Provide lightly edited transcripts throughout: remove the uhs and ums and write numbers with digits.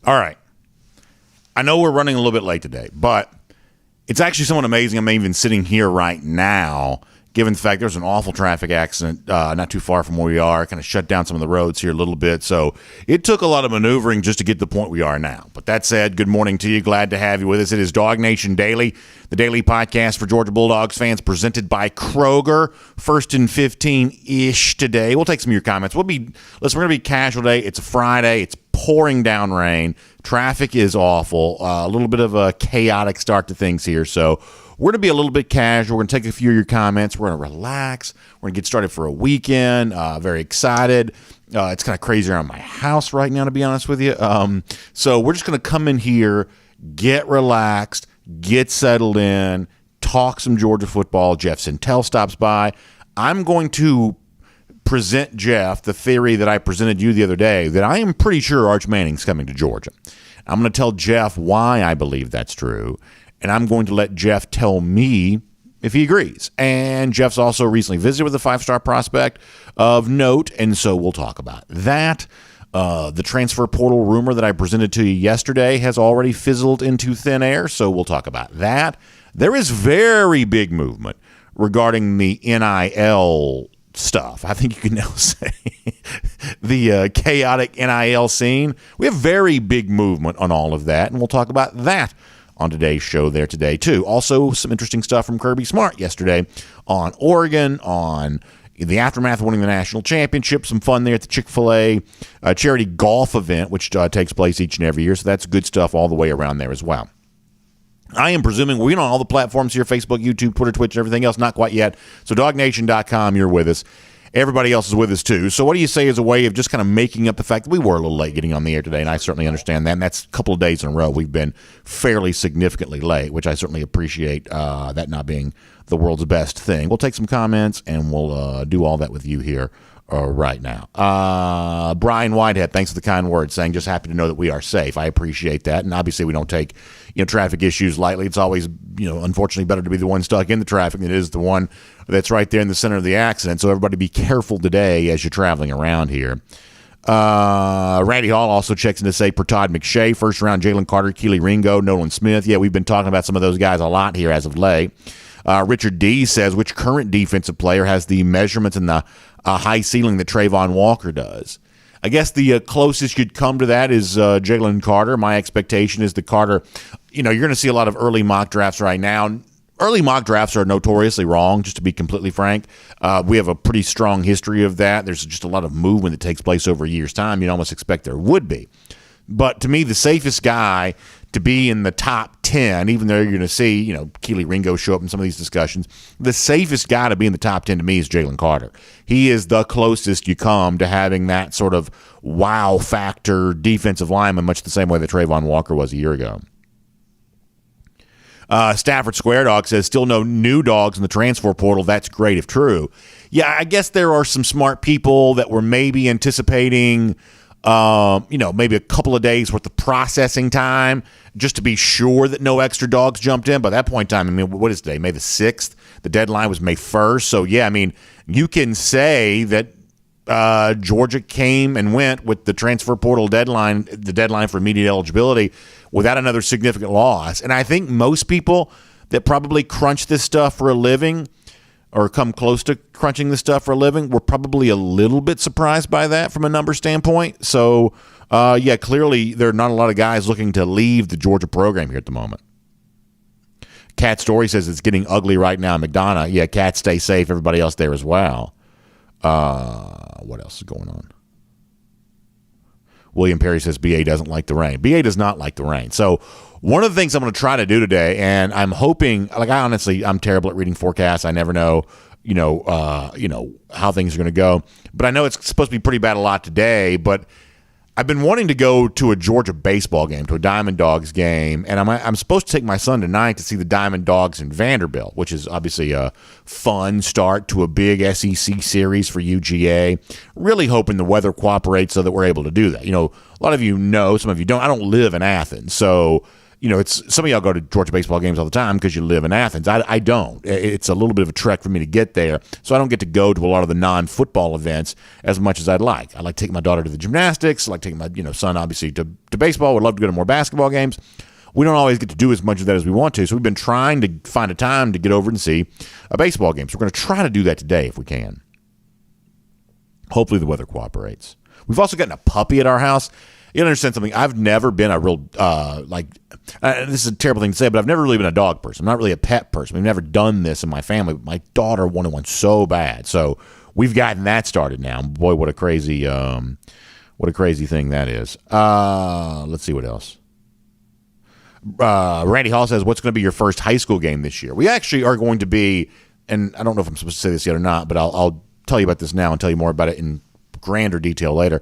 All right. I know we're running a little bit late today, but it's actually somewhat amazing. I'm even sitting here right now, given the fact there's an awful traffic accident not too far from where we are, kind of shut down some of the roads here a little bit. So it took a lot of maneuvering just to get to the point we are now. But that said, good morning to you. Glad to have you with us. It is DawgNation Daily, the daily podcast for Georgia Bulldogs fans, presented by Kroger. 1st and 15-ish today. We'll take some of your comments. We're going to be casual today. It's a Friday. It's pouring down rain. Traffic is awful. A little bit of a chaotic start to things here. So we're going to be a little bit casual. We're going to take a few of your comments. We're going to relax. We're going to get started for a weekend. Very excited. It's kind of crazy around my house right now, to be honest with you. So we're just going to come in here, get relaxed, get settled in, talk some Georgia football. Jeff Sentell stops by. I'm going to present Jeff the theory that I presented you the other day, that I am pretty sure Arch Manning's coming to Georgia. I'm going to tell Jeff why I believe that's true, and I'm going to let Jeff tell me if he agrees. And Jeff's also recently visited with a 5-star prospect of note, and so we'll talk about that. The transfer portal rumor that I presented to you yesterday has already fizzled into thin air, so we'll talk about that. There is very big movement regarding the NIL stuff. I think you can now say the chaotic NIL scene. We have very big movement on all of that, and we'll talk about that on today's show there today, too. Also, some interesting stuff from Kirby Smart yesterday on Oregon, on the aftermath of winning the national championship. Some fun there at the Chick-fil-A charity golf event, which takes place each and every year, so that's good stuff all the way around there as well. I am presuming we're on all the platforms here, Facebook, YouTube, Twitter, Twitch, and everything else. Not quite yet. So DawgNation.com, you're with us. Everybody else is with us, too. So what do you say as a way of just kind of making up the fact that we were a little late getting on the air today, and I certainly understand that. And that's a couple of days in a row we've been fairly significantly late, which I certainly appreciate, that not being the world's best thing. We'll take some comments, and we'll do all that with you here right now. Brian Whitehead, thanks for the kind words, saying just happy to know that we are safe. I appreciate that, and obviously we don't take traffic issues lightly. It's always unfortunately better to be the one stuck in the traffic than it is the one that's right there in the center of the accident. So everybody be careful today as you're traveling around here. Randy Hall also checks in to say for Todd McShay, first round Jalen Carter, Keely Ringo, Nolan Smith. Yeah, we've been talking about some of those guys a lot here as of late. Richard D says, which current defensive player has the measurements and the high ceiling that Trayvon Walker does? I guess the closest you'd come to that is Jalen Carter. My expectation is that Carter, you're going to see a lot of early mock drafts right now. Early mock drafts are notoriously wrong, just to be completely frank. We have a pretty strong history of that. There's just a lot of movement that takes place over a year's time. You'd almost expect there would be. But to me, the safest guy to be in the top 10, even though you're going to see, Keely Ringo show up in some of these discussions, the safest guy to be in the top 10 to me is Jalen Carter. He is the closest you come to having that sort of wow factor defensive lineman, much the same way that Trayvon Walker was a year ago. Stafford Square Dog says, still no new dogs in the transfer portal. That's great if true. Yeah, I guess there are some smart people that were maybe anticipating maybe a couple of days worth of processing time just to be sure that no extra dogs jumped in. By that point in time, what is today? May the 6th? The deadline was May 1st. So, yeah, you can say that Georgia came and went with the transfer portal deadline, the deadline for immediate eligibility, without another significant loss. And I think most people that probably crunch this stuff for a living or come close to crunching this stuff for a living, we're probably a little bit surprised by that from a number standpoint. So, clearly there are not a lot of guys looking to leave the Georgia program here at the moment. Cat Story says it's getting ugly right now. McDonough, yeah, Cat, stay safe. Everybody else there as well. What else is going on? William Perry says BA doesn't like the rain. BA does not like the rain. So one of the things I'm going to try to do today, and I'm hoping, I'm terrible at reading forecasts. I never know, how things are going to go. But I know it's supposed to be pretty bad a lot today, but I've been wanting to go to a Georgia baseball game, to a Diamond Dogs game, and I'm supposed to take my son tonight to see the Diamond Dogs in Vanderbilt, which is obviously a fun start to a big SEC series for UGA. Really hoping the weather cooperates so that we're able to do that. A lot of you know, some of you don't. I don't live in Athens, so it's some of y'all go to Georgia baseball games all the time because you live in Athens. I don't. It's a little bit of a trek for me to get there, so I don't get to go to a lot of the non-football events as much as I'd like. I like taking my daughter to the gymnastics. I like taking my son, obviously, to baseball. Would love to go to more basketball games. We don't always get to do as much of that as we want to, so we've been trying to find a time to get over and see a baseball game. So we're going to try to do that today if we can. Hopefully the weather cooperates. We've also gotten a puppy at our house. You understand something? I've never been a real, this is a terrible thing to say, but I've never really been a dog person. I'm not really a pet person. We've never done this in my family. But my daughter wanted one so bad. So we've gotten that started now. Boy, what a crazy thing that is. Let's see what else. Randy Hall says, what's going to be your first high school game this year? We actually are going to be, and I don't know if I'm supposed to say this yet or not, but I'll tell you about this now and tell you more about it in grander detail later.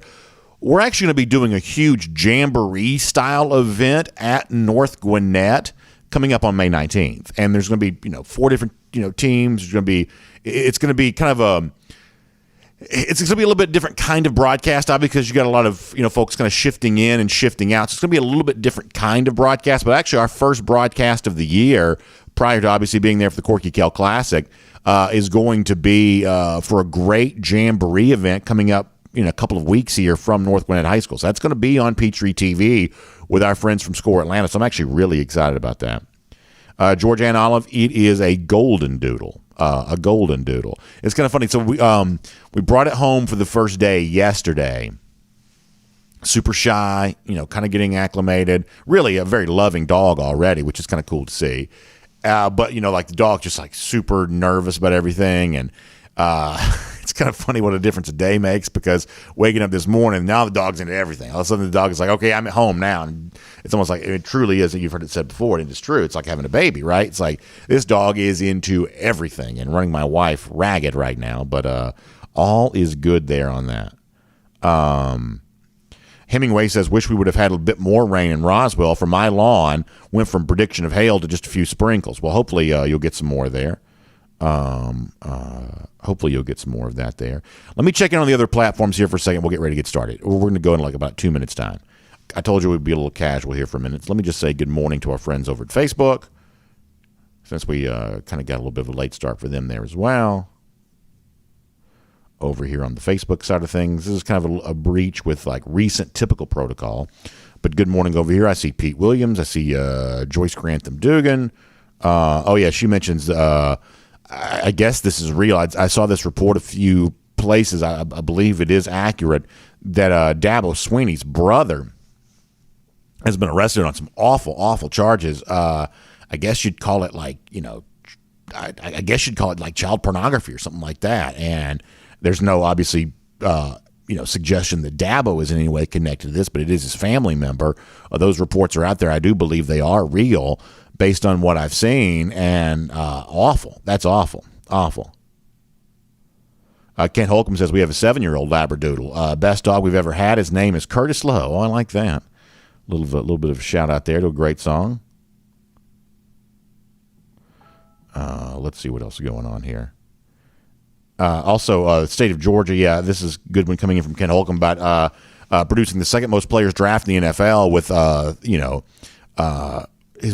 We're actually going to be doing a huge jamboree-style event at North Gwinnett coming up on May 19th. And there's going to be, 4 different, teams. It's going to be kind of it's going to be a little bit different kind of broadcast, obviously, because you got a lot of, folks kind of shifting in and shifting out. So it's going to be a little bit different kind of broadcast. But actually, our first broadcast of the year, prior to obviously being there for the Corky Kell Classic, is going to be for a great jamboree event coming up in a couple of weeks here from North Gwinnett High School. So that's going to be on Peachtree TV with our friends from Score Atlanta. So I'm actually really excited about that. George Ann Olive, it is a golden doodle. A golden doodle. It's kind of funny. So we brought it home for the first day yesterday. Super shy, kind of getting acclimated. Really a very loving dog already, which is kind of cool to see. But, like the dog just like super nervous about everything. And it's kind of funny what a difference a day makes, because waking up this morning, now the dog's into everything. All of a sudden the dog is like, okay, I'm at home now. And it's almost like it truly is. You've heard it said before, and it's true. It's like having a baby, right? It's like this dog is into everything and running my wife ragged right now. But all is good there on that. Hemingway says, wish we would have had a bit more rain in Roswell. For my lawn, went from prediction of hail to just a few sprinkles. Well, hopefully you'll get some more there. Hopefully you'll get some more of that there. Let me check in on the other platforms here for a second. We'll get ready to get started. We're going to go in like about 2 minutes time. I told you we'd be a little casual here for a minute. So let me just say good morning to our friends over at Facebook, since we kind of got a little bit of a late start for them there as well. Over here on the Facebook side of things, this is kind of a breach with like recent typical protocol. But good morning over here. I see Pete Williams. I see Joyce Grantham Dugan. She mentions I guess this is real. I saw this report a few places. I believe it is accurate that Dabo Swinney's brother has been arrested on some awful, awful charges. I guess you'd call it like, I guess you'd call it like child pornography or something like that. And there's no obviously, suggestion that Dabo is in any way connected to this, but it is his family member. Those reports are out there. I do believe they are real, based on what I've seen, and awful. That's awful. Awful. Kent Holcomb says, we have a 7-year-old Labradoodle. Best dog we've ever had. His name is Curtis Lowe. Oh, I like that. A little bit of a shout out there to a great song. Let's see what else is going on here. Also, state of Georgia. Yeah, this is good one coming in from Kent Holcomb about producing the second most players drafted in the NFL with,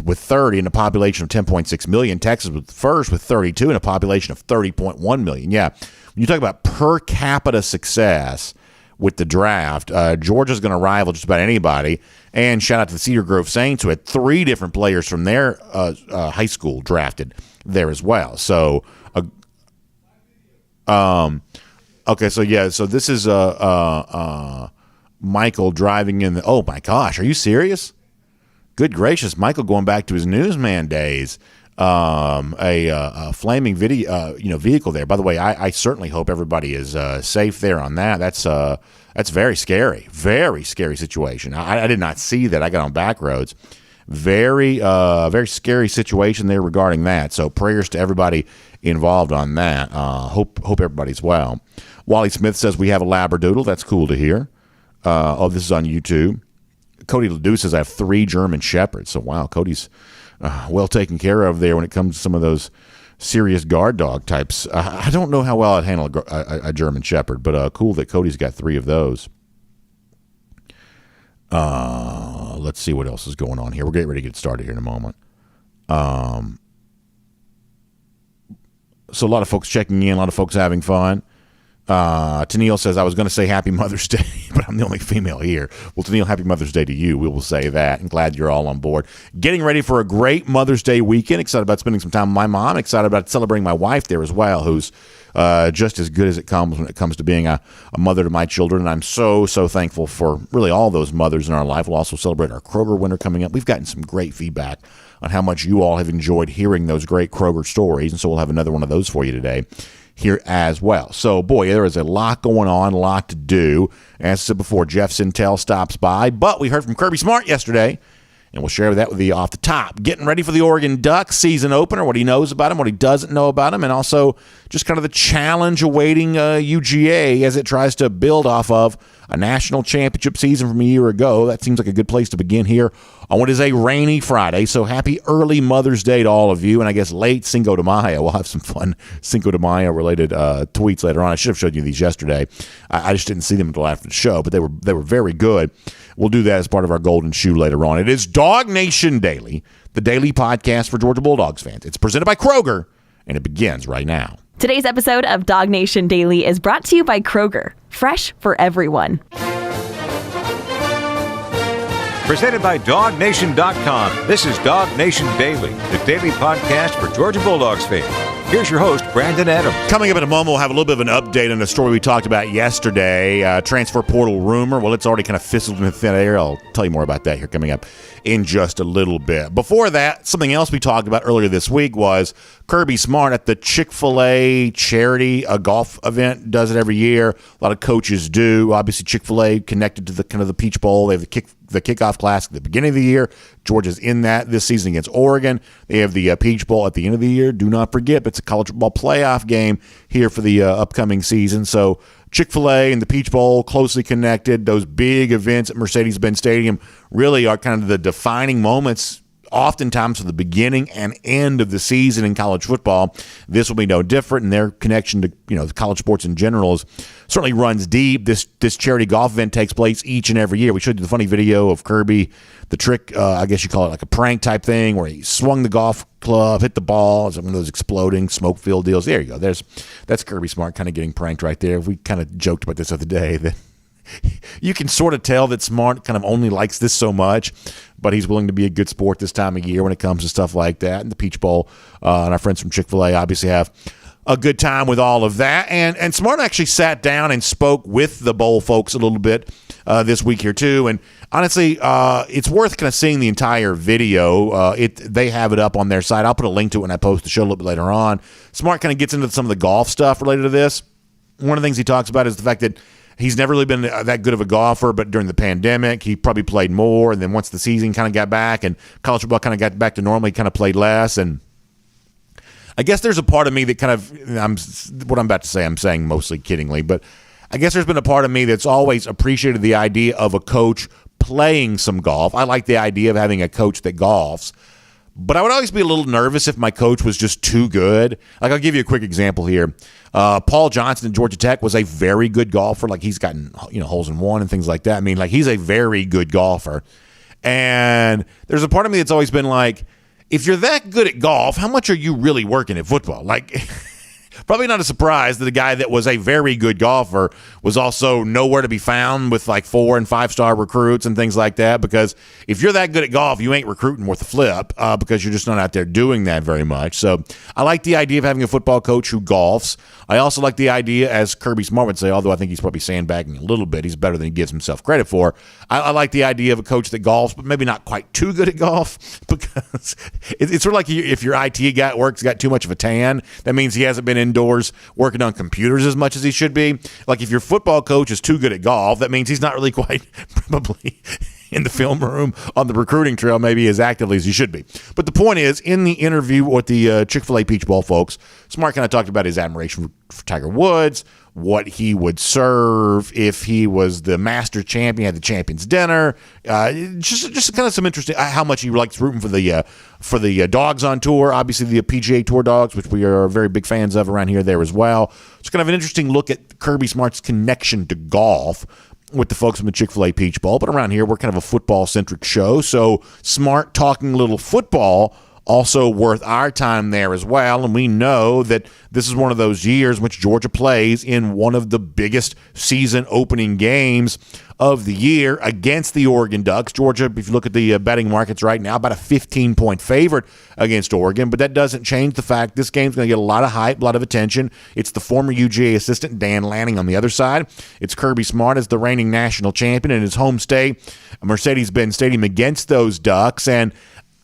with 30 in a population of 10.6 million. Texas was first with 32 in a population of 30.1 million. Yeah, when you talk about per capita success with the draft, Georgia's going to rival just about anybody. And shout out to the Cedar Grove Saints, who had 3 different players from their high school drafted there as well. So, okay, so yeah, so this is Michael driving in the. Oh my gosh, are you serious? Good gracious, Michael going back to his newsman days. A flaming vehicle there. By the way, I certainly hope everybody is safe there on that. That's very scary situation. I did not see that. I got on back roads. Very scary situation there regarding that. So prayers to everybody involved on that. Hope everybody's well. Wally Smith says we have a Labradoodle. That's cool to hear. This is on YouTube. Cody Ledoux says I have 3 German Shepherds. So, wow, Cody's well taken care of there when it comes to some of those serious guard dog types. I don't know how well I'd handle a German Shepherd, but cool that Cody's got 3 of those. let's see what else is going on here. We're getting ready to get started here in a moment. So a lot of folks checking in, a lot of folks having fun. Tennille says, I was going to say Happy Mother's Day, but I'm the only female here. Well, Tennille, Happy Mother's Day to you. We will say that. And glad you're all on board. Getting ready for a great Mother's Day weekend. Excited about spending some time with my mom. Excited about celebrating my wife there as well, who's just as good as it comes when it comes to being a mother to my children. And I'm so thankful for really all those mothers in our life. We'll also celebrate our Kroger winter coming up. We've gotten some great feedback on how much you all have enjoyed hearing those great Kroger stories. And so we'll have another one of those for you today here as well. So, boy, there is a lot going on, a lot to do. As I said before, Jeff Sentell stops by, but we heard from Kirby Smart yesterday, and we'll share that with you off the top. Getting ready for the Oregon Ducks season opener, what he knows about him, what he doesn't know about him, and also just kind of the challenge awaiting UGA as it tries to build off of a national championship season from a year ago. That seems like a good place to begin here on what is a rainy Friday. So happy early Mother's Day to all of you, and I guess late Cinco de Mayo. We'll have some fun Cinco de Mayo related tweets later on. I should have showed you these yesterday. I just didn't see them until after the show, but they were very good. We'll do that as part of our Golden Shoe later on. It is DawgNation Daily, the daily podcast for Georgia Bulldogs fans. It's presented by Kroger, and it begins right now. Today's episode of DawgNation Daily is brought to you by Kroger, fresh for everyone. Presented by DawgNation.com. This is DawgNation Daily, the daily podcast for Georgia Bulldogs fans. Here's your host, Brandon Adams. Coming up in a moment, we'll have a little bit of an update on the story we talked about yesterday, transfer portal rumor. Well, it's already kind of fizzled in thin air. I'll tell you more about that here coming up in just a little bit. Before that, something else we talked about earlier this week was Kirby Smart at the Chick-fil-A charity golf event. Does it every year. A lot of coaches do. Obviously, Chick-fil-A connected to the kind of the Peach Bowl. They have the kickoff class at the beginning of the year. Georgia's in that this season against Oregon. They have the Peach Bowl at the end of the year. Do not forget, it's a college football playoff game here for the upcoming season. So Chick-fil-A and the Peach Bowl closely connected. Those big events at Mercedes-Benz Stadium really are kind of the defining moments oftentimes for the beginning and end of the season in college football. This will be no different, and their connection to the college sports in general certainly runs deep. This charity golf event takes place each and every year. We showed you the funny video of Kirby, the trick, I guess you call it like a prank type thing, where he swung the golf club, hit the ball. It's one of those exploding smoke-filled deals. There you go. That's Kirby Smart kind of getting pranked right there. We kind of joked about this the other day that you can sort of tell that Smart kind of only likes this so much, but he's willing to be a good sport this time of year when it comes to stuff like that. And the Peach Bowl and our friends from Chick-fil-A obviously have a good time with all of that. And Smart actually sat down and spoke with the Bowl folks a little bit this week here too. And honestly, it's worth kind of seeing the entire video. They have it up on their site. I'll put a link to it when I post the show a little bit later on. Smart kind of gets into some of the golf stuff related to this. One of the things he talks about is the fact that he's never really been that good of a golfer, but during the pandemic, he probably played more. And then once the season kind of got back and college football kind of got back to normal, he kind of played less. And I guess there's a part of me that kind of, what I'm about to say, I'm saying mostly kiddingly, but I guess there's been a part of me that's always appreciated the idea of a coach playing some golf. I like the idea of having a coach that golfs. But I would always be a little nervous if my coach was just too good. Like, I'll give you a quick example here. Paul Johnson at Georgia Tech was a very good golfer. Like, he's gotten holes in one and things like that. I mean, like, he's a very good golfer. And there's a part of me that's always been like, if you're that good at golf, how much are you really working at football? Like, probably not a surprise that a guy that was a very good golfer was also nowhere to be found with like 4- and 5-star recruits and things like that, because if you're that good at golf, you ain't recruiting worth a flip because you're just not out there doing that very much. So I like the idea of having a football coach who golfs. I also like the idea, as Kirby Smart would say, although I think he's probably sandbagging a little bit, he's better than he gives himself credit for. I like the idea of a coach that golfs, but maybe not quite too good at golf, because it's sort of like if your IT guy at work's got too much of a tan, that means he hasn't been indoors working on computers as much as he should be. Like, if your football coach is too good at golf, that means he's not really quite probably in the film room on the recruiting trail maybe as actively as he should be. But the point is, in the interview with the Chick-fil-A Peach Bowl folks, Smart kind of talked about his admiration for Tiger Woods, what he would serve if he was the master champion, had the champions dinner, just kind of some interesting, how much he likes rooting for the dogs on tour, obviously the PGA Tour dogs, which we are very big fans of around here there as well. It's kind of an interesting look at Kirby Smart's connection to golf. with the folks from the Chick-fil-A Peach Bowl, but around here we're kind of a football-centric show, so Smart talking a little football also worth our time there as well. And we know that this is one of those years in which Georgia plays in one of the biggest season opening games of the year against the Oregon Ducks. Georgia, if you look at the betting markets right now, about a 15-point favorite against Oregon, but that doesn't change the fact this game's going to get a lot of hype, a lot of attention. It's the former UGA assistant Dan Lanning on the other side. It's Kirby Smart as the reigning national champion in his home state, Mercedes-Benz Stadium, against those Ducks. And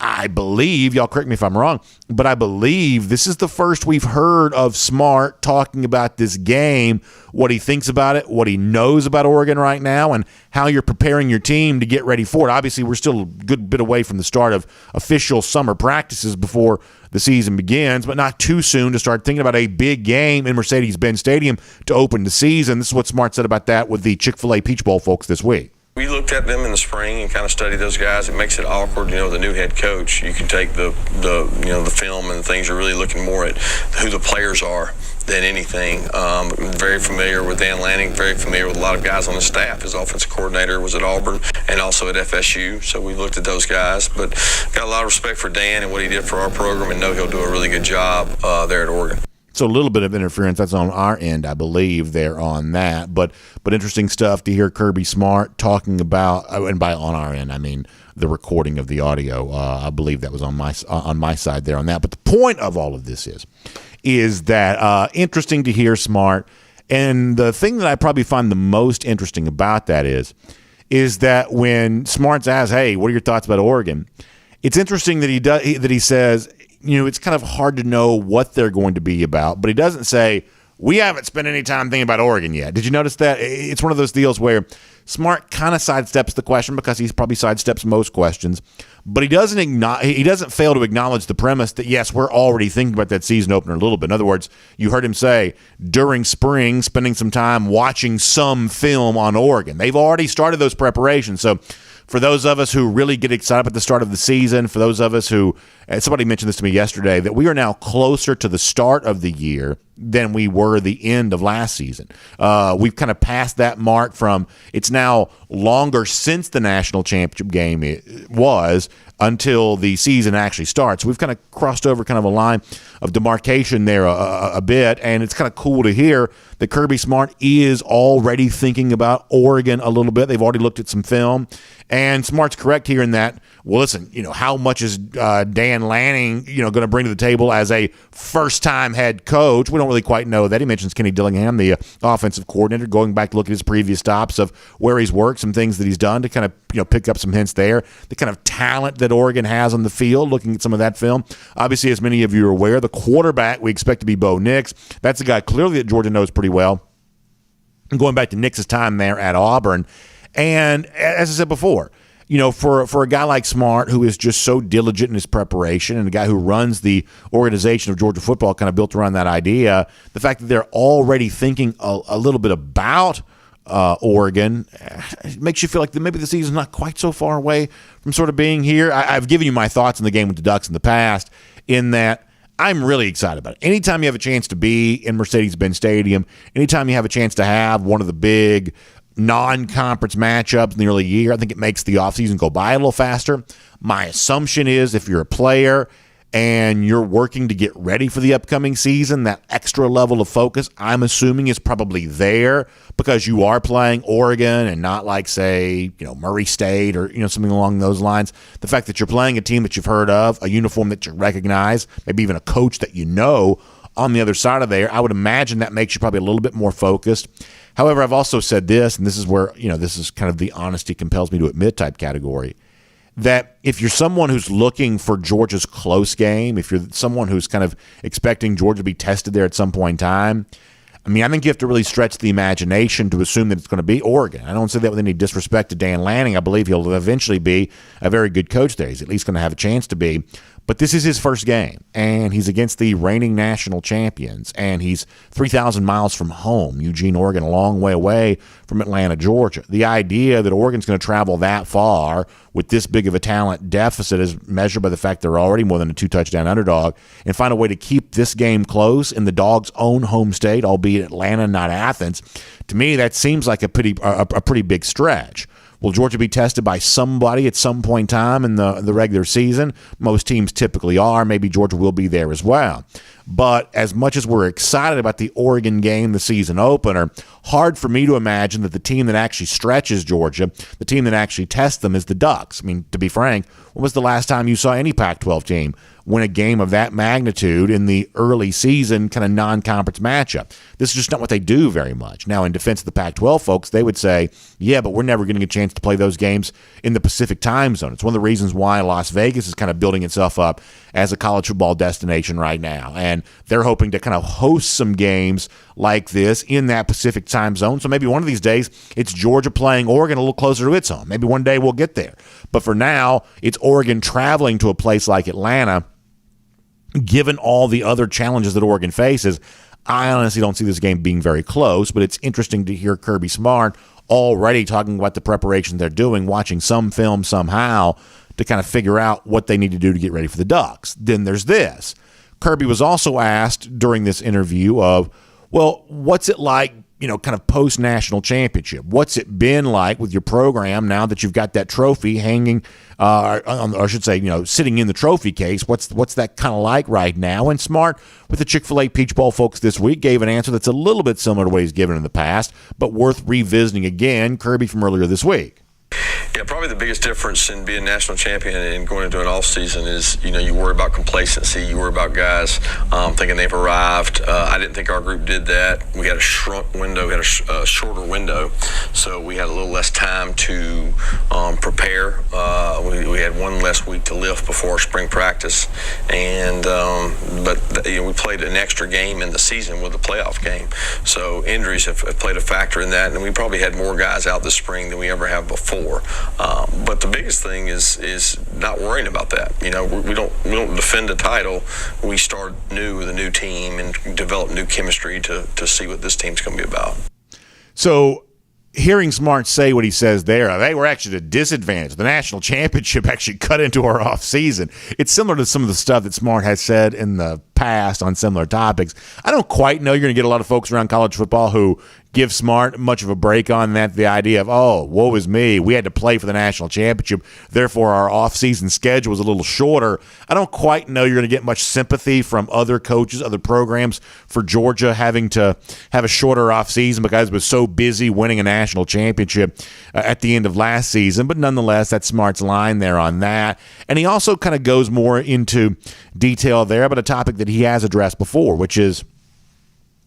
I believe, y'all correct me if I'm wrong, but I believe this is the first we've heard of Smart talking about this game, what he thinks about it, what he knows about Oregon right now, and how you're preparing your team to get ready for it. Obviously, we're still a good bit away from the start of official summer practices before the season begins, but not too soon to start thinking about a big game in Mercedes-Benz Stadium to open the season. This is what Smart said about that with the Chick-fil-A Peach Bowl folks this week. We looked at them in the spring and kind of studied those guys. It makes it awkward, the new head coach. You can take the film and the things you're really looking more at who the players are than anything. Very familiar with Dan Lanning, very familiar with a lot of guys on the staff. His offensive coordinator was at Auburn and also at FSU, so we looked at those guys. But got a lot of respect for Dan and what he did for our program, and know he'll do a really good job there at Oregon. So a little bit of interference, that's on our end, I believe, there on that. But interesting stuff to hear Kirby Smart talking about, and by on our end, I mean the recording of the audio. I believe that was on my side there on that. But the point of all of this is that interesting to hear Smart. And the thing that I probably find the most interesting about that is that when Smart's asked, hey, what are your thoughts about Oregon? It's interesting that he says, it's kind of hard to know what they're going to be about, but he doesn't say, we haven't spent any time thinking about Oregon yet. Did you notice that? It's one of those deals where Smart kind of sidesteps the question because he probably sidesteps most questions, but he doesn't fail to acknowledge the premise that, yes, we're already thinking about that season opener a little bit. In other words, you heard him say during spring, spending some time watching some film on Oregon. They've already started those preparations. So for those of us who really get excited at the start of the season, for those of us who, somebody mentioned this to me yesterday, that we are now closer to the start of the year than we were the end of last season. We've kind of passed that mark from it's now longer since the national championship game was until the season actually starts. We've kind of crossed over kind of a line of demarcation there a bit, and it's kind of cool to hear that Kirby Smart is already thinking about Oregon a little bit. They've already looked at some film, and Smart's correct here in that, well, listen, how much is Dan Lanning, going to bring to the table as a first-time head coach? We don't really quite know that. He mentions Kenny Dillingham, the offensive coordinator, going back to look at his previous stops of where he's worked, some things that he's done to kind of, pick up some hints there. The kind of talent that Oregon has on the field, looking at some of that film. Obviously, as many of you are aware, the quarterback we expect to be Bo Nix. That's a guy clearly that Georgia knows pretty well. And going back to Nix's time there at Auburn. And as I said before, for a guy like Smart, who is just so diligent in his preparation, and a guy who runs the organization of Georgia football kind of built around that idea, the fact that they're already thinking a little bit about Oregon makes you feel like maybe the season's not quite so far away from sort of being here. I've given you my thoughts on the game with the Ducks in the past, in that I'm really excited about it. Anytime you have a chance to be in Mercedes-Benz Stadium, anytime you have a chance to have one of the big non-conference matchups in the early year, I think it makes the offseason go by a little faster. My assumption is if you're a player and you're working to get ready for the upcoming season, that extra level of focus, I'm assuming, is probably there because you are playing Oregon and not like, say, Murray State or, something along those lines. The fact that you're playing a team that you've heard of, a uniform that you recognize, maybe even a coach that you know on the other side of there, I would imagine that makes you probably a little bit more focused. However, I've also said this, and this is where, this is kind of the honesty compels me to admit type category, that if you're someone who's looking for Georgia's close game, if you're someone who's kind of expecting Georgia to be tested there at some point in time, I think you have to really stretch the imagination to assume that it's going to be Oregon. I don't say that with any disrespect to Dan Lanning. I believe he'll eventually be a very good coach there. He's at least going to have a chance to be. But this is his first game, and he's against the reigning national champions, and he's 3,000 miles from home, Eugene, Oregon, a long way away from Atlanta, Georgia. The idea that Oregon's going to travel that far with this big of a talent deficit is measured by the fact they're already more than a 2-touchdown underdog, and find a way to keep this game close in the Dogs' own home state, albeit Atlanta, not Athens. To me, that seems like a pretty big stretch. Will Georgia be tested by somebody at some point in time in the regular season? Most teams typically are. Maybe Georgia will be there as well. But as much as we're excited about the Oregon game, the season opener, hard for me to imagine that the team that actually stretches Georgia, the team that actually tests them, is the Ducks. I mean, to be frank, when was the last time you saw any Pac-12 team win a game of that magnitude in the early season kind of non-conference matchup? This is just not what they do very much. Now, in defense of the Pac-12 folks, they would say, yeah, but we're never getting a chance to play those games in the Pacific time zone. It's one of the reasons why Las Vegas is kind of building itself up as a college football destination right now. And they're hoping to kind of host some games like this in that Pacific time zone. So maybe one of these days it's Georgia playing Oregon a little closer to its home. Maybe one day we'll get there. But for now, it's Oregon traveling to a place like Atlanta. Given all the other challenges that Oregon faces, I honestly don't see this game being very close, but it's interesting to hear Kirby Smart already talking about the preparation they're doing, watching some film somehow to kind of figure out what they need to do to get ready for the Ducks. Then there's this. Kirby was also asked during this interview of, well, what's it like, kind of post-national championship? What's it been like with your program now that you've got that trophy hanging, or I should say, sitting in the trophy case? What's that kind of like right now? And Smart, with the Chick-fil-A Peach Bowl folks this week, gave an answer that's a little bit similar to what he's given in the past, but worth revisiting again. Kirby from earlier this week. Yeah, probably the biggest difference in being national champion and going into an off season is, you worry about complacency. You worry about guys thinking they've arrived. I didn't think our group did that. We had a shrunk window, we had a shorter window, so we had a little less time to prepare. We had one less week to lift before spring practice, and we played an extra game in the season with a playoff game. So injuries have played a factor in that, and we probably had more guys out this spring than we ever have before. But the biggest thing is not worrying about that. We don't defend a title. We start new with a new team and develop new chemistry to see what this team's going to be about. So hearing Smart say what he says there, they were actually at a disadvantage. The national championship actually cut into our off season. It's similar to some of the stuff that Smart has said in the past on similar topics. I don't quite know you're going to get a lot of folks around college football who give Smart much of a break on that. The idea of, oh, woe is me, we had to play for the national championship, therefore our off-season schedule was a little shorter. I don't quite know you're going to get much sympathy from other coaches, other programs for Georgia having to have a shorter off-season because it was so busy winning a national championship at the end of last season. But nonetheless, that's Smart's line there on that. And he also kind of goes more into detail there about a topic that he has addressed before, which is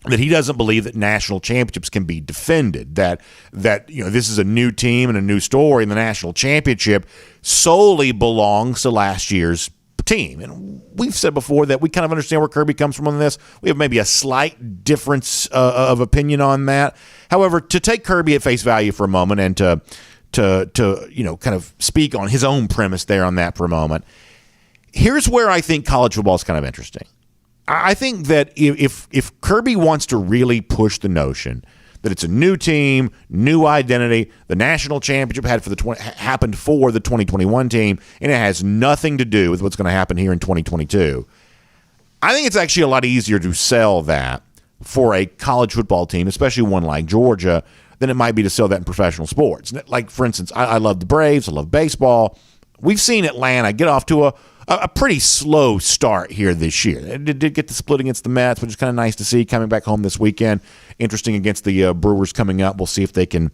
that he doesn't believe that national championships can be defended, that this is a new team and a new story, and the national championship solely belongs to last year's team. And we've said before that we kind of understand where Kirby comes from on this. We have maybe a slight difference of opinion on that. However, to take Kirby at face value for a moment and to kind of speak on his own premise there on that for a moment, here's where I think college football is kind of interesting. I think that if Kirby wants to really push the notion that it's a new team, new identity, the national championship happened for the 2021 team, and it has nothing to do with what's going to happen here in 2022, I think it's actually a lot easier to sell that for a college football team, especially one like Georgia, than it might be to sell that in professional sports. Like, for instance, I love the Braves, I love baseball. We've seen Atlanta get off to a pretty slow start here this year. It did get the split against the Mets, which is kind of nice to see coming back home this weekend. Interesting against the Brewers coming up. We'll see if they can,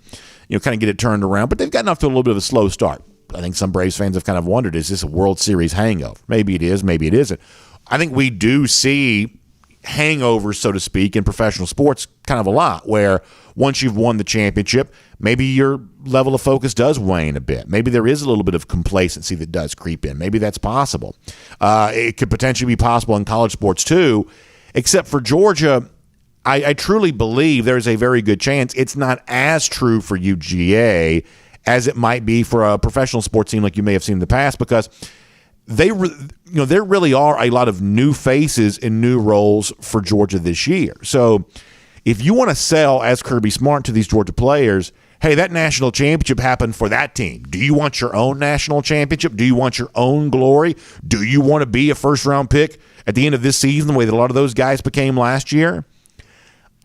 kind of get it turned around. But they've gotten off to a little bit of a slow start. I think some Braves fans have kind of wondered, is this a World Series hangover? Maybe it is, maybe it isn't. I think we do see hangovers, so to speak, in professional sports kind of a lot, where once you've won the championship, maybe your level of focus does wane a bit. Maybe there is a little bit of complacency that does creep in. Maybe that's possible. It could potentially be possible in college sports too, except for Georgia. I truly believe there's a very good chance it's not as true for UGA as it might be for a professional sports team like you may have seen in the past, because there really are a lot of new faces and new roles for Georgia this year. So if you want to sell as Kirby Smart to these Georgia players, hey, that national championship happened for that team. Do you want your own national championship? Do you want your own glory? Do you want to be a first-round pick at the end of this season the way that a lot of those guys became last year?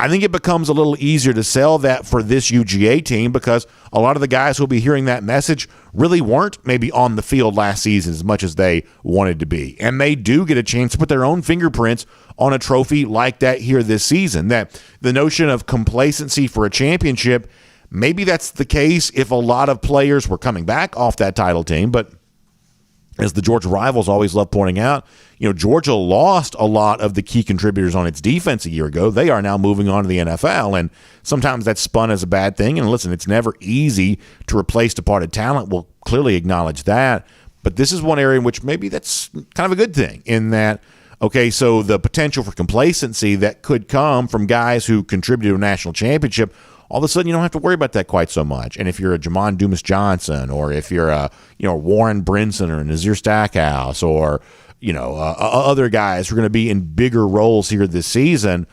I think it becomes a little easier to sell that for this UGA team because a lot of the guys who will be hearing that message really weren't maybe on the field last season as much as they wanted to be. And they do get a chance to put their own fingerprints on a trophy like that here this season. That the notion of complacency for a championship, maybe that's the case if a lot of players were coming back off that title team, but as the Georgia rivals always love pointing out, Georgia lost a lot of the key contributors on its defense a year ago. They are now moving on to the NFL, and sometimes that's spun as a bad thing. And listen, it's never easy to replace departed talent. We'll clearly acknowledge that. But this is one area in which maybe that's kind of a good thing in that, okay, so the potential for complacency that could come from guys who contributed to a national championship, all of a sudden you don't have to worry about that quite so much. And if you're a Jamon Dumas-Johnson, or if you're a Warren Brinson or Nazir Stackhouse, or other guys who are going to be in bigger roles here this season,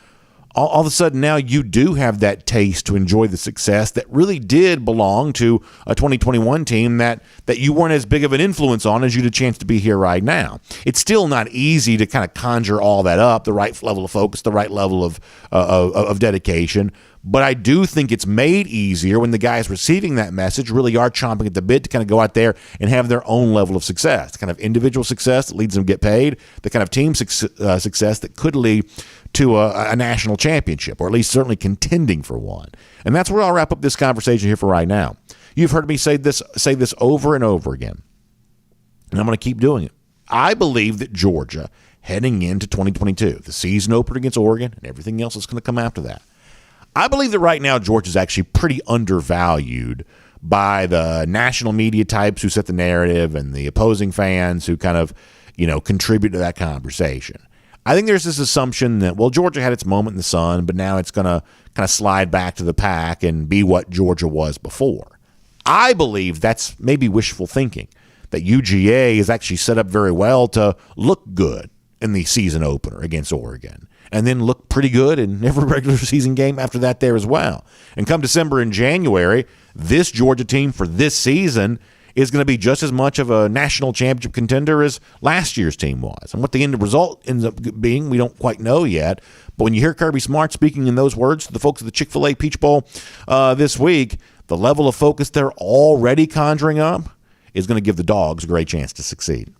all of a sudden now you do have that taste to enjoy the success that really did belong to a 2021 team that you weren't as big of an influence on as you had a chance to be here right now. It's still not easy to kind of conjure all that up, the right level of focus, the right level of dedication. But I do think it's made easier when the guys receiving that message really are chomping at the bit to kind of go out there and have their own level of success, the kind of individual success that leads them to get paid, the kind of team success that could lead to a national championship, or at least certainly contending for one. And that's where I'll wrap up this conversation here for right now. You've heard me say this over and over again, and I'm going to keep doing it. I believe that Georgia, heading into 2022, the season opener against Oregon and everything else that's going to come after that, I believe that right now Georgia is actually pretty undervalued by the national media types who set the narrative and the opposing fans who kind of, contribute to that conversation. I think there's this assumption that, well, Georgia had its moment in the sun, but now it's going to kind of slide back to the pack and be what Georgia was before. I believe that's maybe wishful thinking, that UGA is actually set up very well to look good in the season opener against Oregon, and then look pretty good in every regular season game after that there as well. And come December and January, this Georgia team for this season is going to be just as much of a national championship contender as last year's team was. And what the end result ends up being, we don't quite know yet. But when you hear Kirby Smart speaking in those words to the folks at the Chick-fil-A Peach Bowl this week, the level of focus they're already conjuring up is going to give the Dogs a great chance to succeed.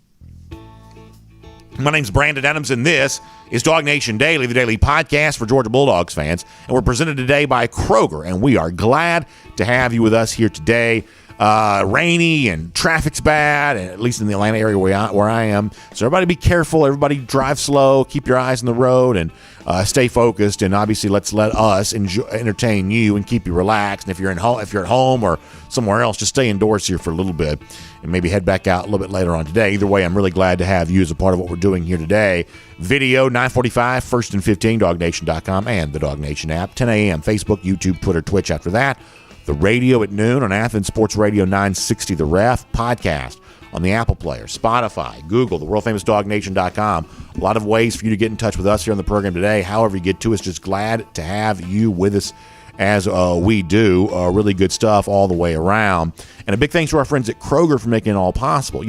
My name's Brandon Adams, and this is DawgNation Daily, the daily podcast for Georgia Bulldogs fans. And we're presented today by Kroger, and we are glad to have you with us here today. Rainy and traffic's bad, at least in the Atlanta area where I am. So everybody be careful. Everybody drive slow. Keep your eyes on the road and stay focused. And obviously, let's let us entertain you and keep you relaxed. And if you're at home or somewhere else, just stay indoors here for a little bit and maybe head back out a little bit later on today. Either way, I'm really glad to have you as a part of what we're doing here today. Video 9:45, 1st and 15, DawgNation.com and the DawgNation app. 10 a.m. Facebook, YouTube, Twitter, Twitch after that. The radio at noon on Athens Sports Radio 960 The Ref. Podcast on the Apple Player, Spotify, Google, the world-famous DawgNation.com. A lot of ways for you to get in touch with us here on the program today. However you get to us, just glad to have you with us as we do. Really good stuff all the way around. And a big thanks to our friends at Kroger for making it all possible.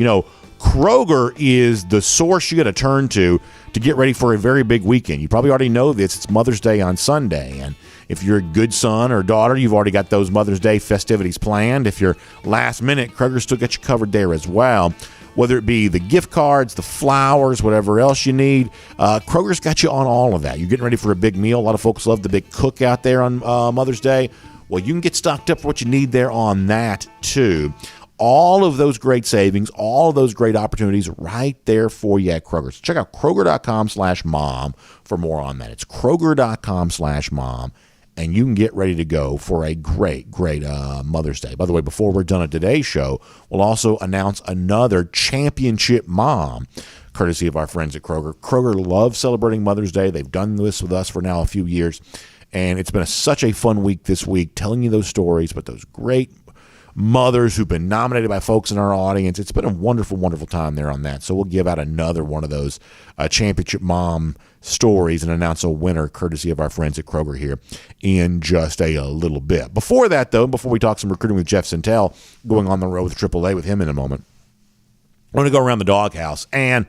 Kroger is the source you got to turn to get ready for a very big weekend. You probably already know this. It's Mother's Day on Sunday, and if you're a good son or daughter, you've already got those Mother's Day festivities planned. If you're last minute, Kroger still got you covered there as well. Whether it be the gift cards, the flowers, whatever else you need, Kroger's got you on all of that. You're getting ready for a big meal. A lot of folks love the big cook out there on Mother's Day. Well, you can get stocked up for what you need there on that too. All of those great savings, all of those great opportunities right there for you at Kroger. So check out Kroger.com/mom for more on that. It's Kroger.com/mom. And you can get ready to go for a great Mother's Day. By the way, before we're done at today's show, we'll also announce another championship mom, courtesy of our friends at Kroger. Kroger loves celebrating Mother's Day. They've done this with us for now a few years. And it's been such a fun week this week, telling you those stories, but those great mothers who've been nominated by folks in our audience. It's been a wonderful, wonderful time there on that. So we'll give out another one of those championship mom stories and announce a winner courtesy of our friends at Kroger here in just a little bit. Before that, though, before we talk some recruiting with Jeff Sentell, going on the road with AAA with him in a moment, I want to go around the doghouse. And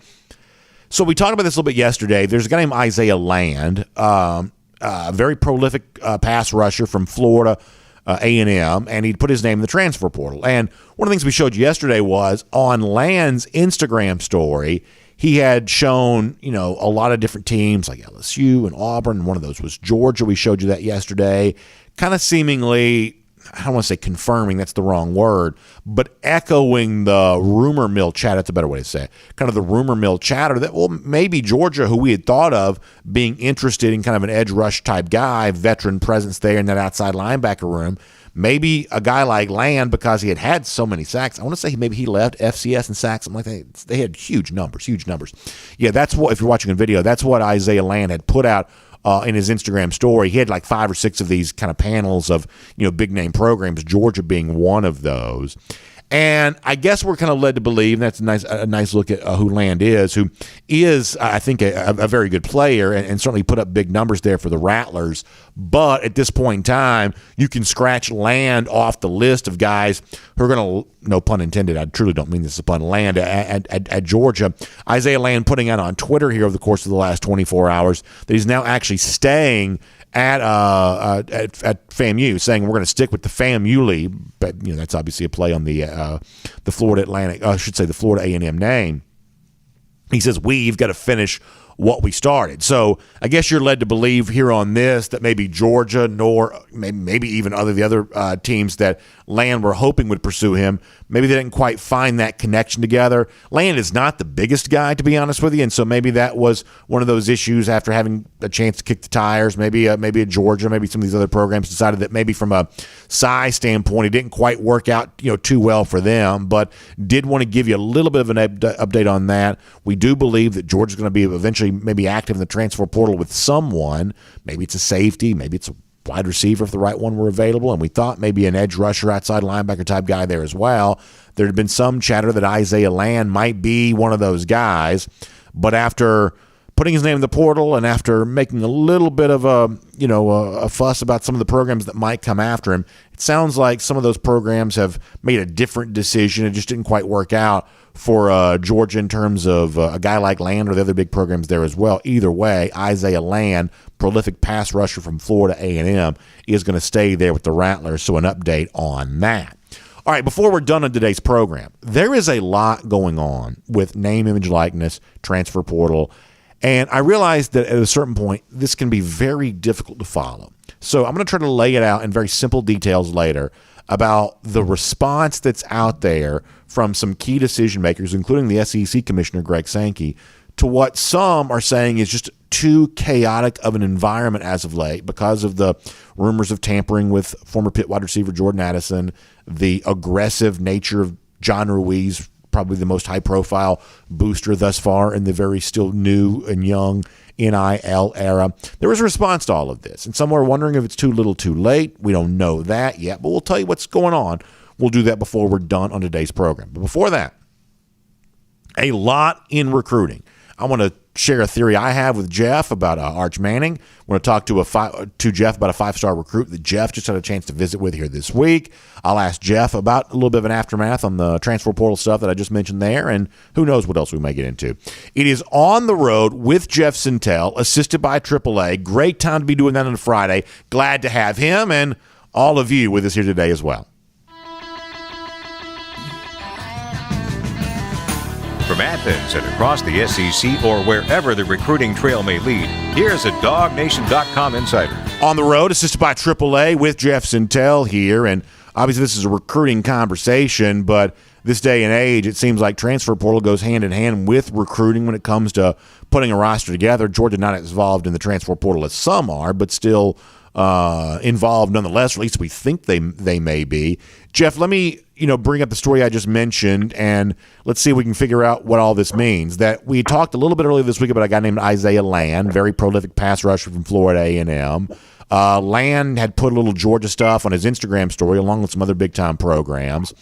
so we talked about this a little bit yesterday. There's a guy named Isaiah Land, a very prolific pass rusher from Florida A&M, and he'd put his name in the transfer portal. And one of the things we showed you yesterday was on Land's Instagram story, he had shown, a lot of different teams like LSU and Auburn. One of those was Georgia. We showed you that yesterday. Kind of seemingly, I don't want to say confirming, that's the wrong word, but echoing the rumor mill chatter, that's a better way to say it, kind of the rumor mill chatter that, well, maybe Georgia, who we had thought of being interested in kind of an edge rush type guy, veteran presence there in that outside linebacker room, maybe a guy like Land, because he had so many sacks. I want to say maybe he left FCS in sacks, something like that. They had huge numbers. Yeah, that's what, if you're watching a video, that's what Isaiah Land had put out in his Instagram story. He had like 5 or 6 of these kind of panels of, big name programs, Georgia being one of those. And I guess we're kind of led to believe, and that's a nice look at who Land is, who is, I think, a very good player and certainly put up big numbers there for the Rattlers. But at this point in time, you can scratch Land off the list of guys who are going to, no pun intended, I truly don't mean this as a pun, land at Georgia. Isaiah Land putting out on Twitter here over the course of the last 24 hours that he's now actually staying at FAMU, saying we're going to stick with the FAMU, but that's obviously a play on the Florida Atlantic, I should say the Florida A&M name. He says we've got to finish what we started. So I guess you're led to believe here on this that maybe Georgia, nor maybe even the other teams that Land were hoping would pursue him, maybe they didn't quite find that connection together. Land is not the biggest guy, to be honest with you, and so maybe that was one of those issues after having a chance to kick the tires. Maybe a Georgia, maybe some of these other programs decided that maybe from a size standpoint, it didn't quite work out too well for them, but did want to give you a little bit of an update on that. We do believe that Georgia's going to be eventually maybe active in the transfer portal with someone. Maybe it's a safety, maybe it's a wide receiver if the right one were available, and we thought maybe an edge rusher, outside linebacker type guy there as well. There had been some chatter that Isaiah Land might be one of those guys, but after putting his name in the portal and after making a little bit of a fuss about some of the programs that might come after him, it sounds like some of those programs have made a different decision. It just didn't quite work out for Georgia in terms of a guy like Land or the other big programs there as well. Either way, Isaiah Land, prolific pass rusher from Florida A&M, is going to stay there with the Rattlers, so an update on that. All right, before we're done on today's program, there is a lot going on with name, image, likeness, transfer portal, and I realized that at a certain point, this can be very difficult to follow. So I'm going to try to lay it out in very simple details later about the response that's out there from some key decision makers, including the SEC Commissioner Greg Sankey, to what some are saying is just too chaotic of an environment as of late because of the rumors of tampering with former Pitt wide receiver Jordan Addison, the aggressive nature of John Ruiz, probably the most high-profile booster thus far in the very still new and young NIL era. There was a response to all of this, and some are wondering if it's too little too late. We don't know that yet, but we'll tell you what's going on. We'll do that before we're done on today's program. But before that, a lot in recruiting. I want to share a theory I have with Jeff about Arch Manning. I want to talk to Jeff about a 5-star recruit that Jeff just had a chance to visit with here this week. I'll ask Jeff about a little bit of an aftermath on the transfer portal stuff that I just mentioned there, and who knows what else we may get into. It is On the Road with Jeff Sentell, assisted by AAA. Great time to be doing that on a Friday. Glad to have him and all of you with us here today as well. From Athens and across the SEC or wherever the recruiting trail may lead, here's a DawgNation.com insider. On the Road, assisted by AAA with Jeff Sentell here. And obviously this is a recruiting conversation, but this day and age, it seems like transfer portal goes hand in hand with recruiting when it comes to putting a roster together. Georgia not as involved in the transfer portal as some are, but still involved nonetheless, or at least we think they may be. Jeff, let me bring up the story I just mentioned, and let's see if we can figure out what all this means. That we talked a little bit earlier this week about a guy named Isaiah Land, very prolific pass rusher from Florida A&M. Land had put a little Georgia stuff on his Instagram story along with some other big-time programs.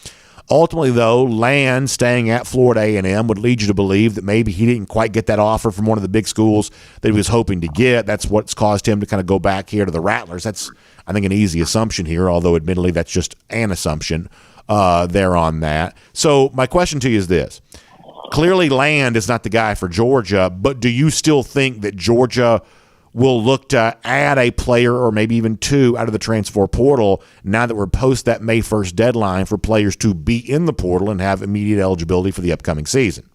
Ultimately, though, Land staying at Florida A&M would lead you to believe that maybe he didn't quite get that offer from one of the big schools that he was hoping to get. That's what's caused him to kind of go back here to the Rattlers. That's, I think, an easy assumption here, although admittedly that's just an assumption there on that. So my question to you is this. Clearly, Land is not the guy for Georgia, but do you still think that Georgia will look to add a player or maybe even two out of the transfer portal now that we're post that May 1st deadline for players to be in the portal and have immediate eligibility for the upcoming season?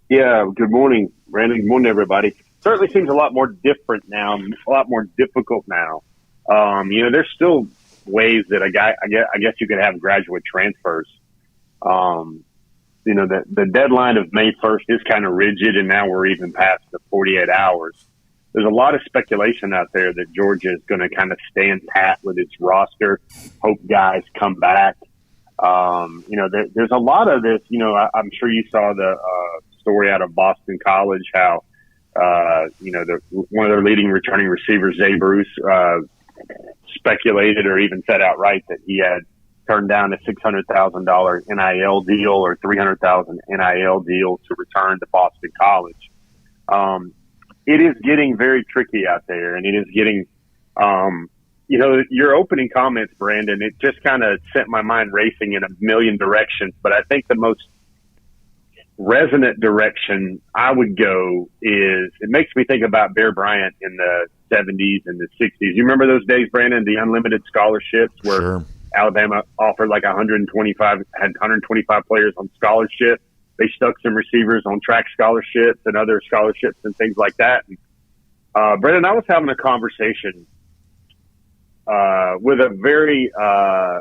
Yeah, good morning, Brandon. Good morning, everybody. Certainly seems a lot more different now, a lot more difficult now. There's still ways that I guess you could have graduate transfers. The deadline of May 1st is kind of rigid, and now we're even past the 48 hours. There's a lot of speculation out there that Georgia is going to kind of stand pat with its roster, hope guys come back. There's a lot of this. I'm sure you saw the story out of Boston College, how one of their leading returning receivers, Zay Bruce, speculated or even said outright that he had turned down a $600,000 NIL deal or $300,000 NIL deal to return to Boston College. It is getting very tricky out there, and it is getting, your opening comments, Brandon, it just kind of sent my mind racing in a million directions. But I think the most resonant direction I would go is, it makes me think about Bear Bryant in the 70s and the 60s. You remember those days, Brandon, the unlimited scholarships where Sure. Alabama offered like 125 players on scholarship. They stuck some receivers on track scholarships and other scholarships and things like that. Brendan, I was having a conversation with a very, I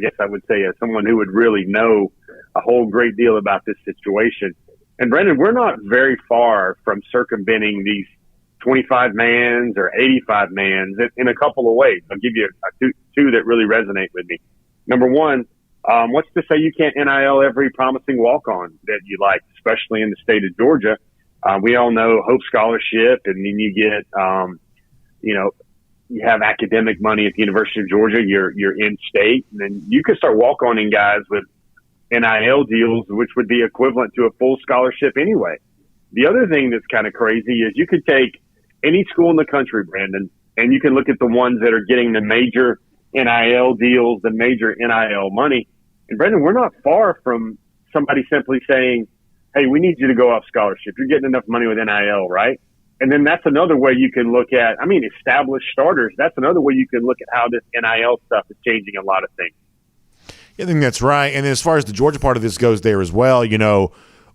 guess I would say, someone who would really know a whole great deal about this situation. And Brendan, we're not very far from circumventing these 25-mans or 85-mans in a couple of ways. I'll give you two that really resonate with me. Number one, what's to say you can't NIL every promising walk-on that you like, especially in the state of Georgia? We all know Hope Scholarship, and then you get, you have academic money at the University of Georgia. You're in state, and then you can start walk-oning guys with NIL deals, which would be equivalent to a full scholarship anyway. The other thing that's kind of crazy is you could take any school in the country, Brandon, and you can look at the ones that are getting the major NIL deals, the major NIL money. And Brandon, we're not far from somebody simply saying, hey, we need you to go off scholarship. You're getting enough money with NIL, right? And then that's another way you can look at, established starters. That's another way you can look at how this NIL stuff is changing a lot of things. I think that's right. And as far as the Georgia part of this goes there as well,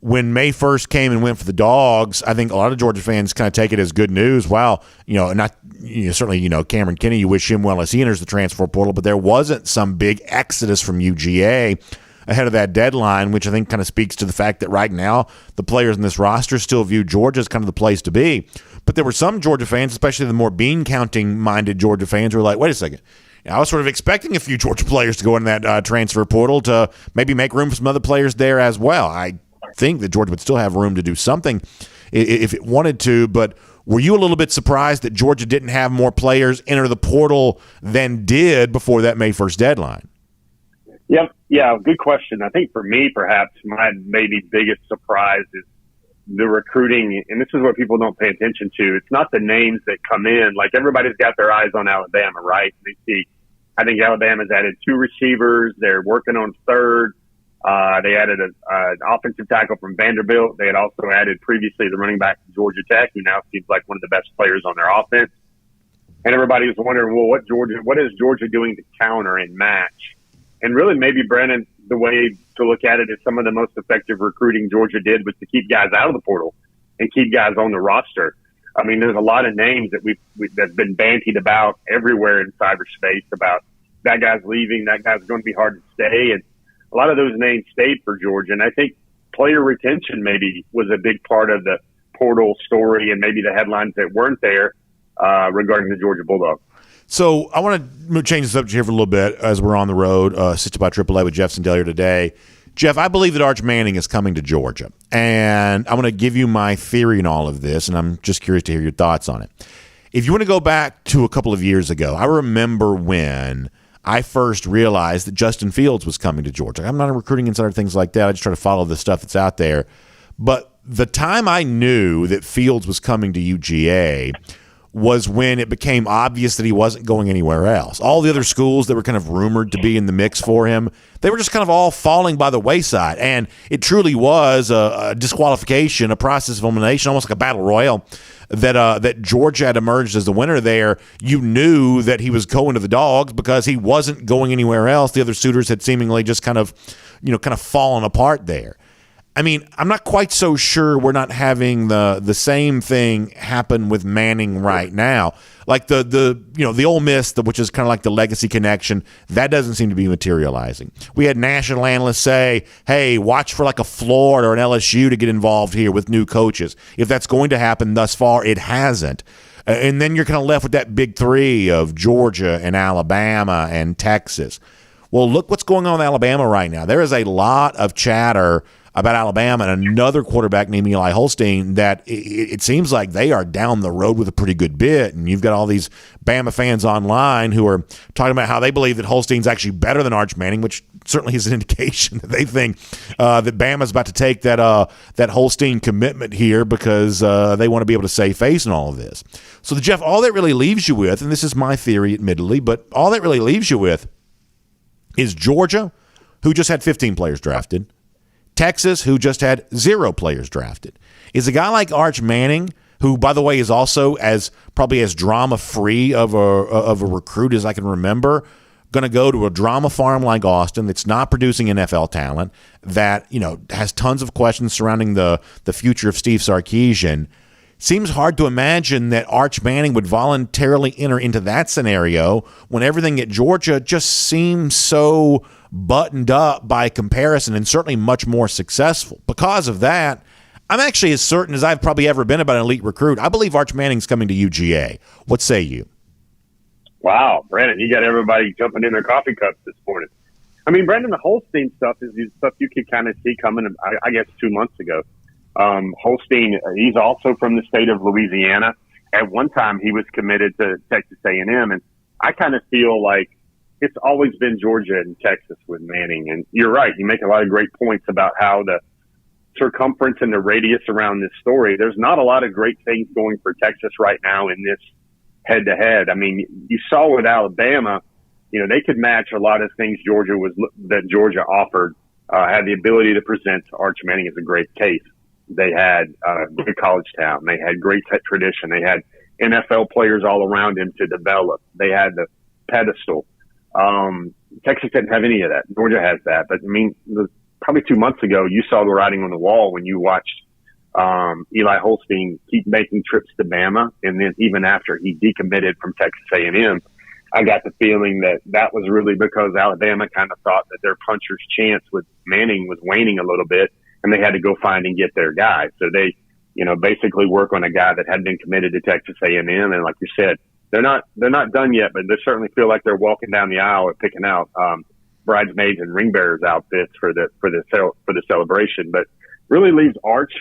when May 1st came and went for the Dogs, I think a lot of Georgia fans kind of take it as good news. Wow, certainly, Cameron Kinney, you wish him well as he enters the transfer portal, but there wasn't some big exodus from UGA ahead of that deadline, which I think kind of speaks to the fact that right now the players in this roster still view Georgia as kind of the place to be. But there were some Georgia fans, especially the more bean-counting-minded Georgia fans, who were like, wait a second. I was sort of expecting a few Georgia players to go in that transfer portal to maybe make room for some other players there as well. I think that Georgia would still have room to do something if it wanted to, but were you a little bit surprised that Georgia didn't have more players enter the portal than did before that May 1st deadline? Yep. Yeah, good question. I think for me, perhaps my maybe biggest surprise is the recruiting, and this is what people don't pay attention to. It's not the names that come in. Like, everybody's got their eyes on Alabama, right? They see, I think Alabama's added 2 receivers. They're working on third. They added an offensive tackle from Vanderbilt. They had also added previously the running back from Georgia Tech, who now seems like one of the best players on their offense. And everybody was wondering, well, what is Georgia doing to counter and match? And really, maybe, Brandon, the way to look at it is some of the most effective recruiting Georgia did was to keep guys out of the portal and keep guys on the roster. There's a lot of names that that's been bandied about everywhere in cyberspace about that guy's leaving, that guy's going to be hard to stay, and a lot of those names stayed for Georgia. And I think player retention maybe was a big part of the portal story and maybe the headlines that weren't there regarding the Georgia Bulldogs. So I want to change the subject here for a little bit as we're on the road, assisted by AAA with Jeff Sentell here today. Jeff, I believe that Arch Manning is coming to Georgia, and I'm going to give you my theory in all of this, and I'm just curious to hear your thoughts on it. If you want to go back to a couple of years ago, I remember when I first realized that Justin Fields was coming to Georgia. I'm not a recruiting insider, things like that. I just try to follow the stuff that's out there. But the time I knew that Fields was coming to UGA was when it became obvious that he wasn't going anywhere else. All the other schools that were kind of rumored to be in the mix for him, they were just kind of all falling by the wayside. And it truly was a disqualification, a process of elimination, almost like a battle royal, that Georgia had emerged as the winner there. You knew that he was going to the Dogs because he wasn't going anywhere else. The other suitors had seemingly just kind of fallen apart there. I mean, I'm not quite so sure we're not having the same thing happen with Manning right now. Like the Ole Miss, which is kind of like the legacy connection, that doesn't seem to be materializing. We had national analysts say, hey, watch for like a Florida or an LSU to get involved here with new coaches. If that's going to happen thus far, it hasn't. And then you're kind of left with that big three of Georgia and Alabama and Texas. Well, look what's going on with Alabama right now. There is a lot of chatter about Alabama and another quarterback named Eli Holstein that it seems like they are down the road with a pretty good bit. And you've got all these Bama fans online who are talking about how they believe that Holstein's actually better than Arch Manning, which certainly is an indication that they think that Bama's about to take that Holstein commitment here because they want to be able to save face in all of this. So, Jeff, all that really leaves you with, and this is my theory admittedly, but all that really leaves you with is Georgia, who just had 15 players drafted, Texas, who just had 0 players drafted. Is a guy like Arch Manning, who, by the way, is also probably as drama-free of a recruit as I can remember, going to go to a drama farm like Austin that's not producing NFL talent, that has tons of questions surrounding the future of Steve Sarkisian? Seems hard to imagine that Arch Manning would voluntarily enter into that scenario when everything at Georgia just seems so buttoned up by comparison and certainly much more successful. Because of that, I'm actually as certain as I've probably ever been about an elite recruit. I believe Arch Manning's coming to UGA. What say you? Wow, Brandon, you got everybody jumping in their coffee cups this morning. I mean, Brandon, the Holstein stuff is stuff you could kind of see coming, I guess, 2 months ago. Holstein, he's also from the state of Louisiana. At one time, he was committed to Texas A&M, and I kind of feel like it's always been Georgia and Texas with Manning. And you're right, you make a lot of great points about how the circumference and the radius around this story. There's not a lot of great things going for Texas right now in this head-to-head. I mean, you saw with Alabama, they could match a lot of things that Georgia offered, had the ability to present. Arch Manning is a great case. They had good college town. They had great tradition. They had NFL players all around him to develop. They had the pedestal. Texas didn't have any of that. Georgia has that. But, I mean, probably 2 months ago, you saw the writing on the wall when you watched Eli Holstein keep making trips to Bama. And then even after he decommitted from Texas A&M, I got the feeling that was really because Alabama kind of thought that their puncher's chance with Manning was waning a little bit, and they had to go find and get their guy. So they, basically work on a guy that had been committed to Texas A&M. And like you said, they're not done yet, but they certainly feel like they're walking down the aisle and picking out bridesmaids and ring bearers outfits for the celebration. But really leaves Arch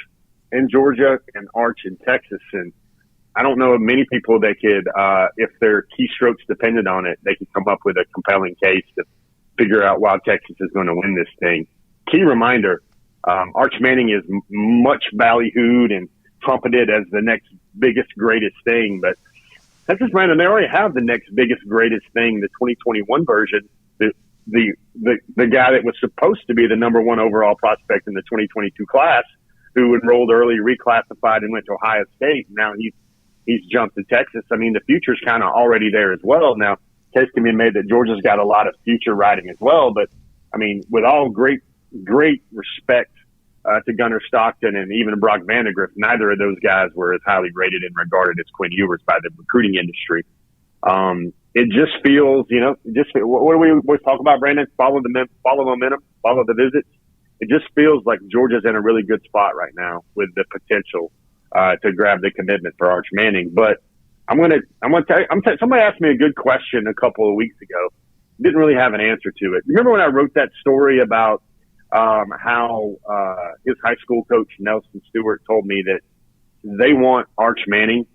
in Georgia and Arch in Texas. And I don't know of many people that could, if their keystrokes depended on it, they could come up with a compelling case to figure out why Texas is going to win this thing. Key reminder, Arch Manning is much ballyhooed and trumpeted as the next biggest, greatest thing. But Texas, Brandon, they already have the next biggest, greatest thing, the 2021 version. The guy that was supposed to be the number 1 overall prospect in the 2022 class, who enrolled early, reclassified, and went to Ohio State. Now he's jumped to Texas. I mean, the future's kind of already there as well. Now, case can be made that Georgia's got a lot of future riding as well. But, I mean, with all great respect to Gunnar Stockton and even Brock Vandagriff, neither of those guys were as highly rated and regarded as Quinn Ewers by the recruiting industry. It just feels, what do we always talk about, Brandon? Follow momentum, follow the visits. It just feels like Georgia's in a really good spot right now with the potential to grab the commitment for Arch Manning. But Somebody asked me a good question a couple of weeks ago. Didn't really have an answer to it. Remember when I wrote that story about how his high school coach Nelson Stewart told me that they want Arch Manning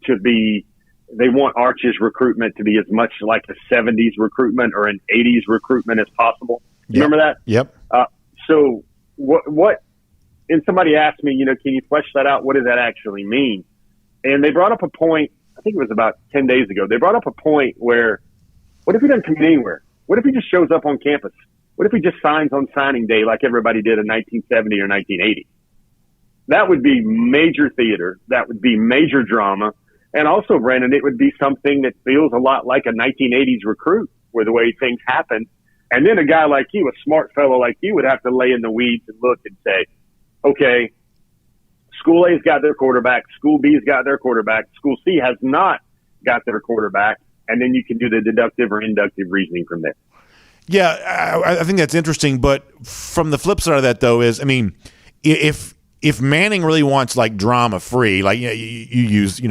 they want Arch's recruitment to be as much like a 70s recruitment or an 80s recruitment as possible. You remember that? Yep. So what? And somebody asked me, can you flesh that out? What does that actually mean? And they brought up a point. I think it was about 10 days ago. They brought up a point where, what if he doesn't come anywhere? What if he just shows up on campus? What if he just signs on signing day like everybody did in 1970 or 1980? That would be major theater. That would be major drama. And also, Brandon, it would be something that feels a lot like a 1980s recruit, where the way things happen. And then a guy like you, a smart fellow like you, would have to lay in the weeds and look and say, okay, School A's got their quarterback, School B's got their quarterback, School C has not got their quarterback, and then you can do the deductive or inductive reasoning from there. Yeah, I think that's interesting. But from the flip side of that, though, is, I mean, if Manning really wants like drama free, like you use,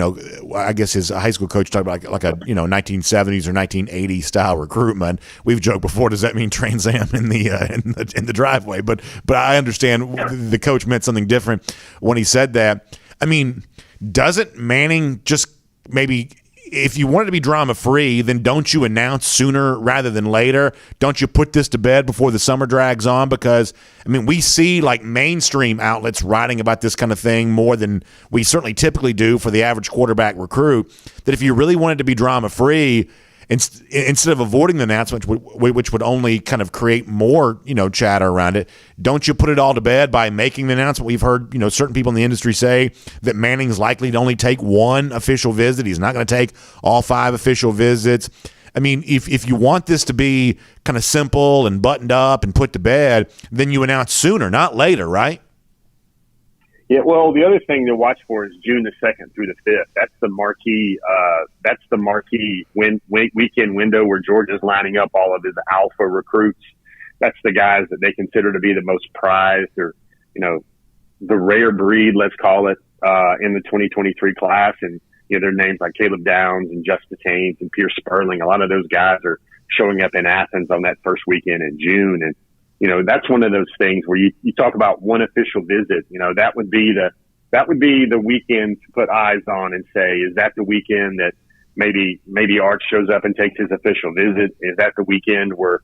I guess his high school coach talked about like a 1970s or 1980s style recruitment. We've joked before, does that mean Trans Am in the driveway? But I understand the coach meant something different when he said that. I mean, doesn't Manning just maybe, if you want it to be drama free, then don't you announce sooner rather than later? Don't you put this to bed before the summer drags on? Because, I mean, we see like mainstream outlets writing about this kind of thing more than we certainly typically do for the average quarterback recruit, that if you really wanted to be drama free, instead of avoiding the announcement, which would only kind of create more, chatter around it, don't you put it all to bed by making the announcement? We've heard, certain people in the industry say that Manning's likely to only take one official visit. He's not going to take all 5 official visits. I mean, if you want this to be kind of simple and buttoned up and put to bed, then you announce sooner, not later, right? Yeah, well, the other thing to watch for is June the 2nd through the 5th. That's the marquee weekend window where Georgia's lining up all of his alpha recruits. That's the guys that they consider to be the most prized, or the rare breed, let's call it, in the 2023 class. And there are names like Caleb Downs and Justice Haynes and Pierce Sperling. A lot of those guys are showing up in Athens on that first weekend in June, and that's one of those things where you talk about one official visit. That would be the weekend to put eyes on and say, is that the weekend that maybe Arch shows up and takes his official visit? Is that the weekend where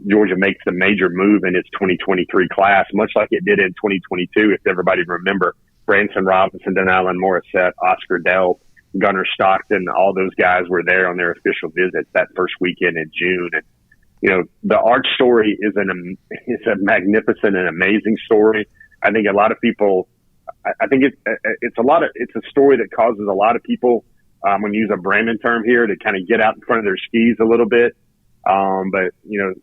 Georgia makes the major move in its 2023 class, much like it did in 2022? If everybody remember, Branson Robinson, Denalyn Morissette, Oscar Dell, Gunnar Stockton, all those guys were there on their official visits that first weekend in June. And the Arch story is a magnificent and amazing story. I think a lot of people, it's a story that causes a lot of people, I'm going to use a Brandon term here, to kind of get out in front of their skis a little bit. But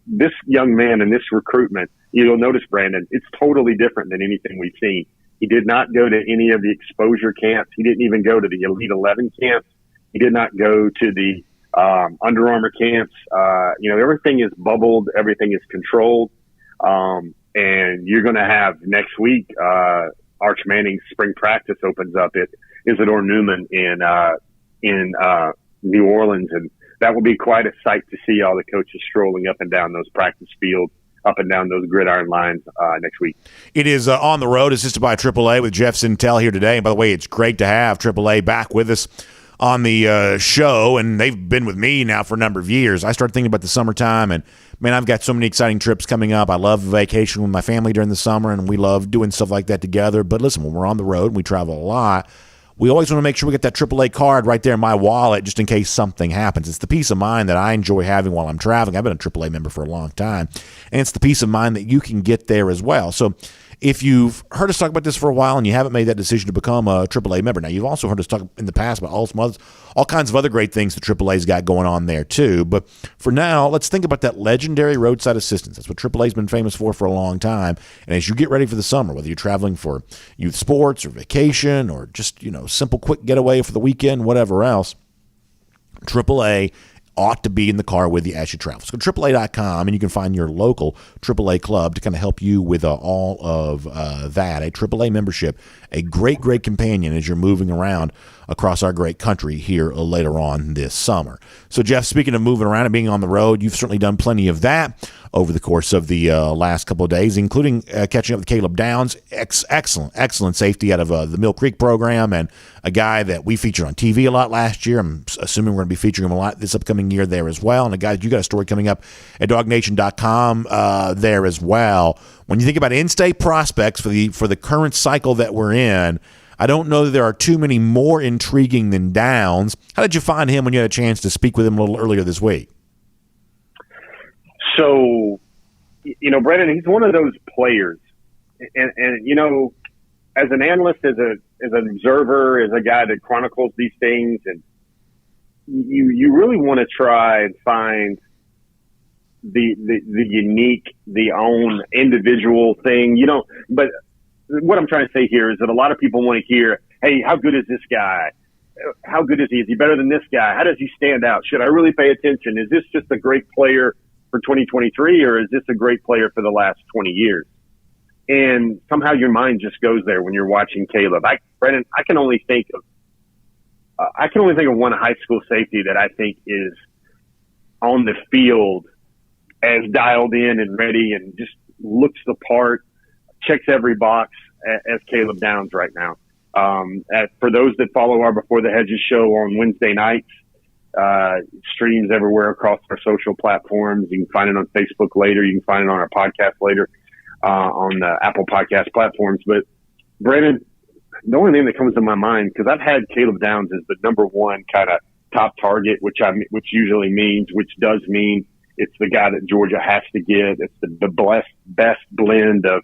this young man and this recruitment, you'll notice, Brandon, it's totally different than anything we've seen. He did not go to any of the exposure camps. He didn't even go to the Elite 11 camps. He did not go to the Under Armour camps. Everything is bubbled. Everything is controlled. And you're going to have next week, Arch Manning's spring practice opens up at Isidore Newman in New Orleans. And that will be quite a sight to see all the coaches strolling up and down those practice fields, up and down those gridiron lines next week. It is On the Road, assisted by AAA with Jeff Sentell here today. And by the way, it's great to have AAA back with us on the show, and they've been with me now for a number of years. I started thinking about the summertime, and man, I've got so many exciting trips coming up. I love vacation with my family during the summer, and we love doing stuff like that together. But listen, when we're on the road and we travel a lot, we always want to make sure we get that AAA card right there in my wallet just in case something happens. It's the peace of mind that I enjoy having while I'm traveling. I've been a AAA member for a long time, and it's the peace of mind that you can get there as well. So if you've heard us talk about this for a while and you haven't made that decision to become a AAA member, now you've also heard us talk in the past about all kinds of other great things that AAA's got going on there too. But for now, let's think about that legendary roadside assistance. That's what AAA's been famous for a long time. And as you get ready for the summer, whether you're traveling for youth sports or vacation or just simple quick getaway for the weekend, whatever else, AAA ought to be in the car with you as you travel. So go to AAA.com, and you can find your local AAA club to kind of help you with all of that. A AAA membership, a great, great companion as you're moving around across our great country here later on this summer. So, Jeff, speaking of moving around and being on the road, you've certainly done plenty of that over the course of the last couple of days, including catching up with Caleb Downs. Excellent safety out of the Mill Creek program, and a guy that we featured on TV a lot last year. I'm assuming we're going to be featuring him a lot this upcoming year there as well. And a guy, you got a story coming up at DawgNation.com there as well. When you think about in-state prospects for the current cycle that we're in, I don't know that there are too many more intriguing than Downs. How did you find him when you had a chance to speak with him a little earlier this week? So, Brendan, he's one of those players. And as an analyst, as an observer, as a guy that chronicles these things, and you really want to try and find the unique, the own individual thing. But what I'm trying to say here is that a lot of people want to hear, hey, how good is this guy? How good is he? Is he better than this guy? How does he stand out? Should I really pay attention? Is this just a great player for 2023, or is this a great player for the last 20 years? And somehow your mind just goes there when you're watching Caleb. Brendan, I can only think of one high school safety that I think is on the field as dialed in and ready and just looks the part, checks every box as Caleb Downs right now. For those that follow our Before the Hedges show on Wednesday nights, streams everywhere across our social platforms. You can find it on Facebook later. You can find it on our podcast later on the Apple Podcast platforms. But Brandon, the only name that comes to my mind, because I've had Caleb Downs as the number one kind of top target, which does mean it's the guy that Georgia has to get. It's the best blend of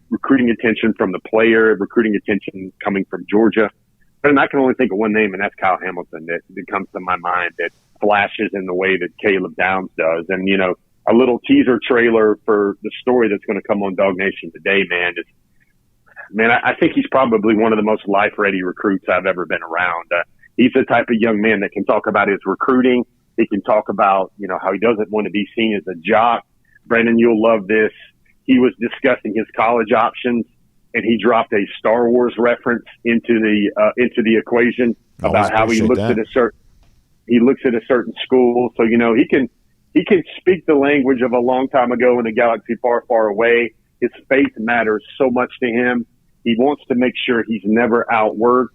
recruiting attention from the player, recruiting attention coming from Georgia. And I can only think of one name, and that's Kyle Hamilton that comes to my mind that flashes in the way that Caleb Downs does. And, a little teaser trailer for the story that's going to come on DawgNation today, man, I think he's probably one of the most life-ready recruits I've ever been around. He's the type of young man that can talk about his recruiting. He can talk about, how he doesn't want to be seen as a jock. Brandon, you'll love this. He was discussing his college options, and he dropped a Star Wars reference into the equation about how he looks at a certain school. So, he can speak the language of a long time ago in a galaxy far, far away. His faith matters so much to him. He wants to make sure he's never outworked.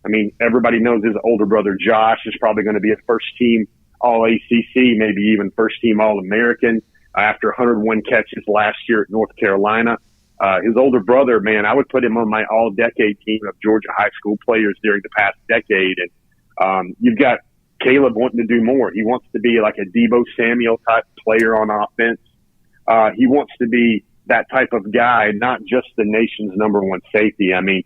I mean, everybody knows his older brother Josh is probably going to be a first-team All-ACC, maybe even first-team All-American after 101 catches last year at North Carolina. His older brother, man, I would put him on my all-decade team of Georgia high school players during the past decade. And you've got Caleb wanting to do more. He wants to be like a Deebo Samuel-type player on offense. He wants to be that type of guy, not just the nation's number one safety. I mean,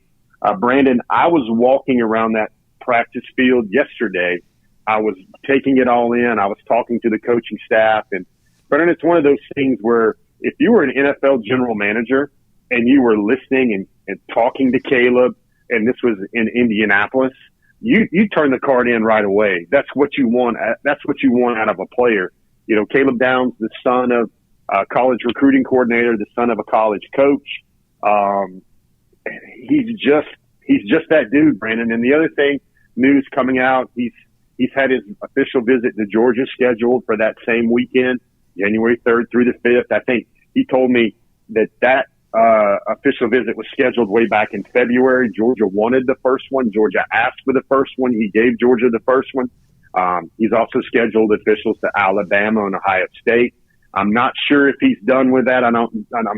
Brandon, I was walking around that practice field yesterday. I was taking it all in. I was talking to the coaching staff. And Brandon, it's one of those things where if you were an NFL general manager and you were listening and talking to Caleb, and this was in Indianapolis, you turn the card in right away. That's what you want. That's what you want out of a player. Caleb Downs, the son of a college recruiting coordinator, the son of a college coach. He's just that dude, Brandon. And the other thing, news coming out, he's had his official visit to Georgia scheduled for that same weekend, January 3rd through the 5th. I think he told me that official visit was scheduled way back in February. Georgia wanted the first one. Georgia asked for the first one. He gave Georgia the first one. He's also scheduled officials to Alabama and Ohio State. I'm not sure if he's done with that. I'm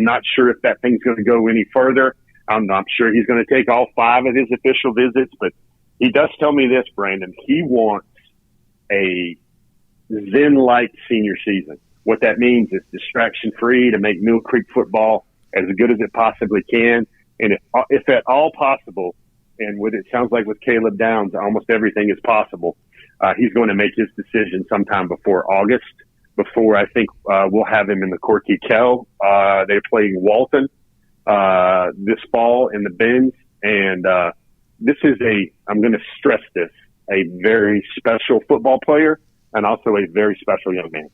not sure if that thing's going to go any further. I'm not sure he's going to take all 5 of his official visits, but he does tell me this, Brandon. He wants a Zen-like senior season. What that means is distraction-free to make Mill Creek football as good as it possibly can. And if at all possible, and what it sounds like with Caleb Downs, almost everything is possible, he's going to make his decision sometime before August, before I think we'll have him in the Corky Kell. They're playing Walton this fall in the Benz. And this is I'm going to stress this, a very special football player and also a very special young man.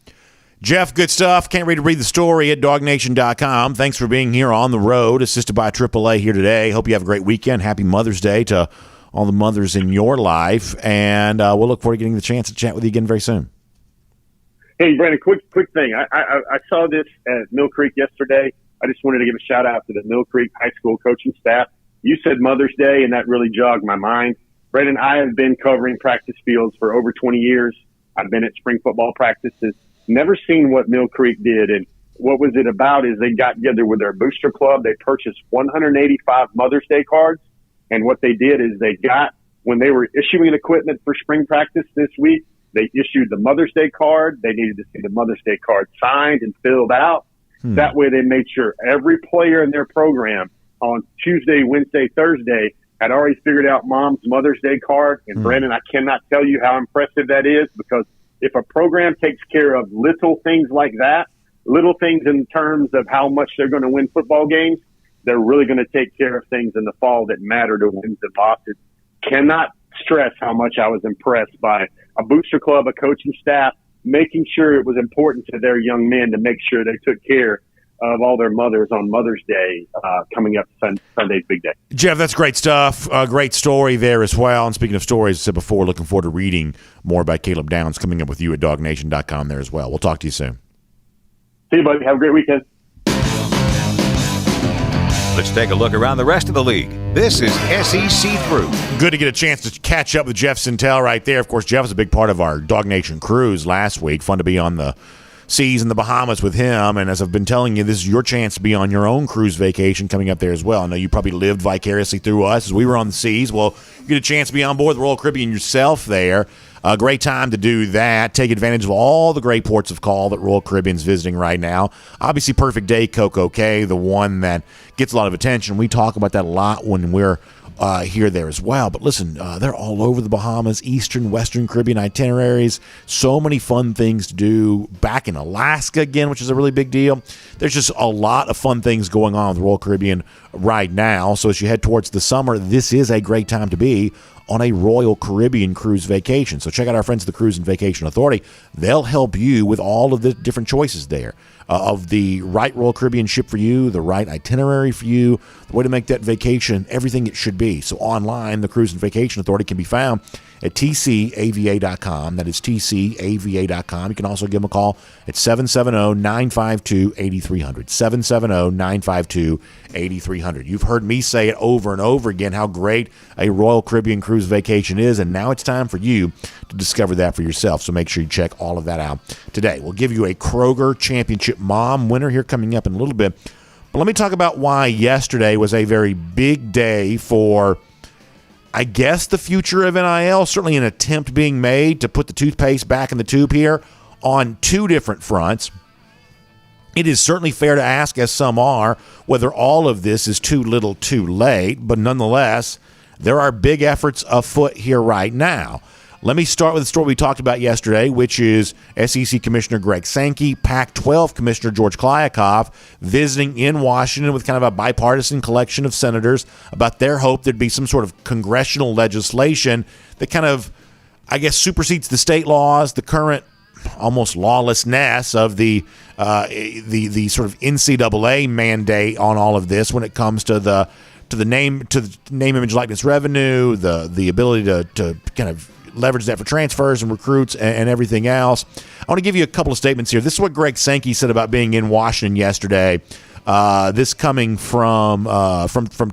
Jeff, good stuff. Can't wait to read the story at DawgNation.com. Thanks for being here on the road, assisted by AAA here today. Hope you have a great weekend. Happy Mother's Day to all the mothers in your life, and we'll look forward to getting the chance to chat with you again very soon. Hey, Brandon, quick thing. I saw this at Mill Creek yesterday. I just wanted to give a shout-out to the Mill Creek High School coaching staff. You said Mother's Day, and that really jogged my mind. Brandon, I have been covering practice fields for over 20 years. I've been at spring football practices. Never seen what Mill Creek did. And what was it about is they got together with their booster club. They purchased 185 Mother's Day cards. And what they did is when they were issuing equipment for spring practice this week, they issued the Mother's Day card. They needed to see the Mother's Day card signed and filled out. That way they made sure every player in their program on Tuesday, Wednesday, Thursday had already figured out Mom's Mother's Day card. And Brandon, I cannot tell you how impressive that is, because if a program takes care of little things like that, little things in terms of how much they're going to win football games, they're really going to take care of things in the fall that matter to wins and losses. Cannot stress how much I was impressed by a booster club, a coaching staff, making sure it was important to their young men to make sure they took care of all their mothers on Mother's Day coming up Sunday's big day. Jeff, that's great stuff. Great story there as well. And speaking of stories, I said before, looking forward to reading more about Caleb Downs coming up with you at DawgNation.com there as well. We'll talk to you soon. See you, buddy. Have a great weekend. Let's take a look around the rest of the league. This is SEC Through. Good to get a chance to catch up with Jeff Sentell right there. Of course, Jeff was a big part of our DawgNation cruise last week. Fun to be on the seas in the Bahamas with him. And as I've been telling you, this is your chance to be on your own cruise vacation coming up there as well. I know you probably lived vicariously through us as we were on the seas. Well, you get a chance to be on board the Royal Caribbean yourself there. A great time to do that. Take advantage of all the great ports of call that Royal Caribbean's visiting right now. Obviously, Perfect Day, Coco Cay, the one that gets a lot of attention. We talk about that a lot when we're here there as well. But listen, they're all over the Bahamas, Eastern, Western Caribbean itineraries. So many fun things to do. Back in Alaska again, which is a really big deal. There's just a lot of fun things going on with the Royal Caribbean right now. So as you head towards the summer, this is a great time to be on a Royal Caribbean cruise vacation. So check out our friends at the Cruise and Vacation Authority. They'll help you with all of the different choices there of the right Royal Caribbean ship for you, the right itinerary for you, the way to make that vacation everything it should be. So online, the Cruise and Vacation Authority can be found at tcava.com. That is tcava.com. You can also give them a call at 770-952-8300. 770-952-8300. You've heard me say it over and over again how great a Royal Caribbean cruise vacation is, and now it's time for you to discover that for yourself. So make sure you check all of that out today. We'll give you a Kroger Championship Mom winner here coming up in a little bit. But let me talk about why yesterday was a very big day for, I guess, the future of NIL. Certainly an attempt being made to put the toothpaste back in the tube here on two different fronts. It is certainly fair to ask, as some are, whether all of this is too little too late. But nonetheless, there are big efforts afoot here right now. Let me start with the story we talked about yesterday, which is SEC Commissioner Greg Sankey, Pac-12 Commissioner George Kliavkoff visiting in Washington with kind of a bipartisan collection of senators about their hope there'd be some sort of congressional legislation that kind of, I guess, supersedes the state laws, the current almost lawlessness of the sort of NCAA mandate on all of this when it comes to the name image likeness revenue, the ability to kind of leverage that for transfers and recruits and everything else. I want to give you a couple of statements here. This is what Greg Sankey said about being in Washington yesterday. This coming from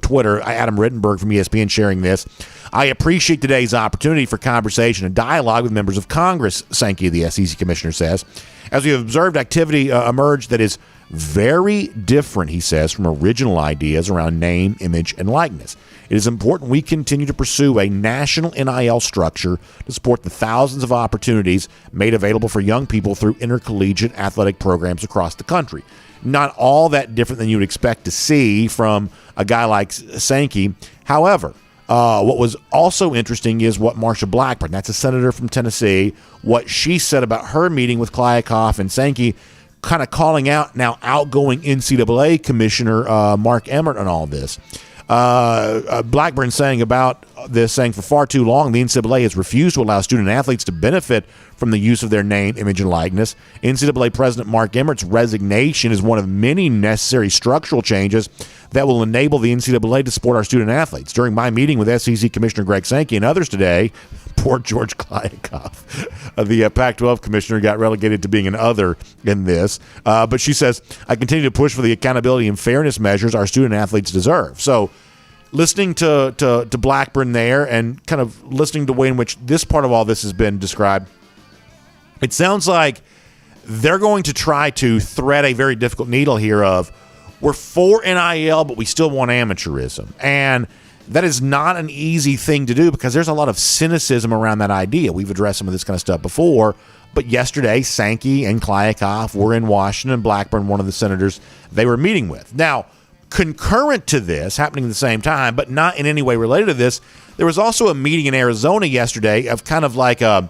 Twitter. Adam Rittenberg from ESPN sharing this. I appreciate today's opportunity for conversation and dialogue with members of Congress, Sankey, the SEC commissioner, says. As we have observed activity emerge that is very different, he says, from original ideas around name, image, and likeness. It is important we continue to pursue a national NIL structure to support the thousands of opportunities made available for young people through intercollegiate athletic programs across the country. Not all that different than you would expect to see from a guy like Sankey. However, what was also interesting is what Marsha Blackburn, that's a senator from Tennessee, what she said about her meeting with Kliavkoff and Sankey, kind of calling out now outgoing NCAA Commissioner Mark Emmert on all this. Blackburn saying about this, saying for far too long, the NCAA has refused to allow student athletes to benefit from the use of their name, image, and likeness. NCAA President Mark Emmert's resignation is one of many necessary structural changes that will enable the NCAA to support our student athletes. During my meeting with SEC Commissioner Greg Sankey and others today, poor George Kliavkoff, the Pac-12 commissioner, got relegated to being an other in this. But she says, I continue to push for the accountability and fairness measures our student athletes deserve. So listening to Blackburn there and kind of listening to the way in which this part of all this has been described, it sounds like they're going to try to thread a very difficult needle here of, we're for NIL, but we still want amateurism. And that is not an easy thing to do because there's a lot of cynicism around that idea. We've addressed some of this kind of stuff before, but yesterday, Sankey and Kliavkoff were in Washington. Blackburn, one of the senators they were meeting with. Now, concurrent to this, happening at the same time, but not in any way related to this, there was also a meeting in Arizona yesterday of kind of like a,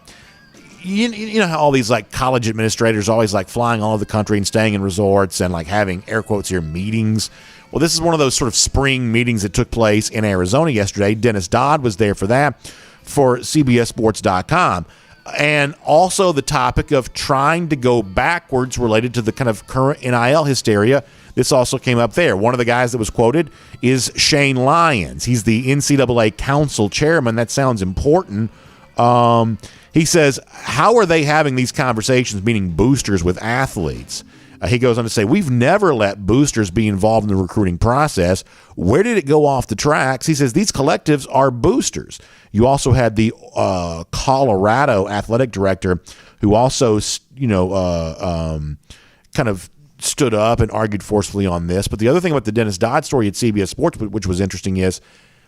you know how all these like college administrators always like flying all over the country and staying in resorts and like having, air quotes here, meetings. Well, this is one of those sort of spring meetings that took place in Arizona yesterday. Dennis Dodd was there for that for CBSSports.com. And also the topic of trying to go backwards related to the kind of current NIL hysteria. This also came up there. One of the guys that was quoted is Shane Lyons. He's the NCAA Council chairman. That sounds important. He says, how are they having these conversations, meaning boosters, with athletes? He goes on to say, we've never let boosters be involved in the recruiting process. Where did it go off the tracks? He says, these collectives are boosters. You also had the Colorado athletic director who also, kind of stood up and argued forcefully on this. But the other thing about the Dennis Dodd story at CBS Sports, which was interesting, is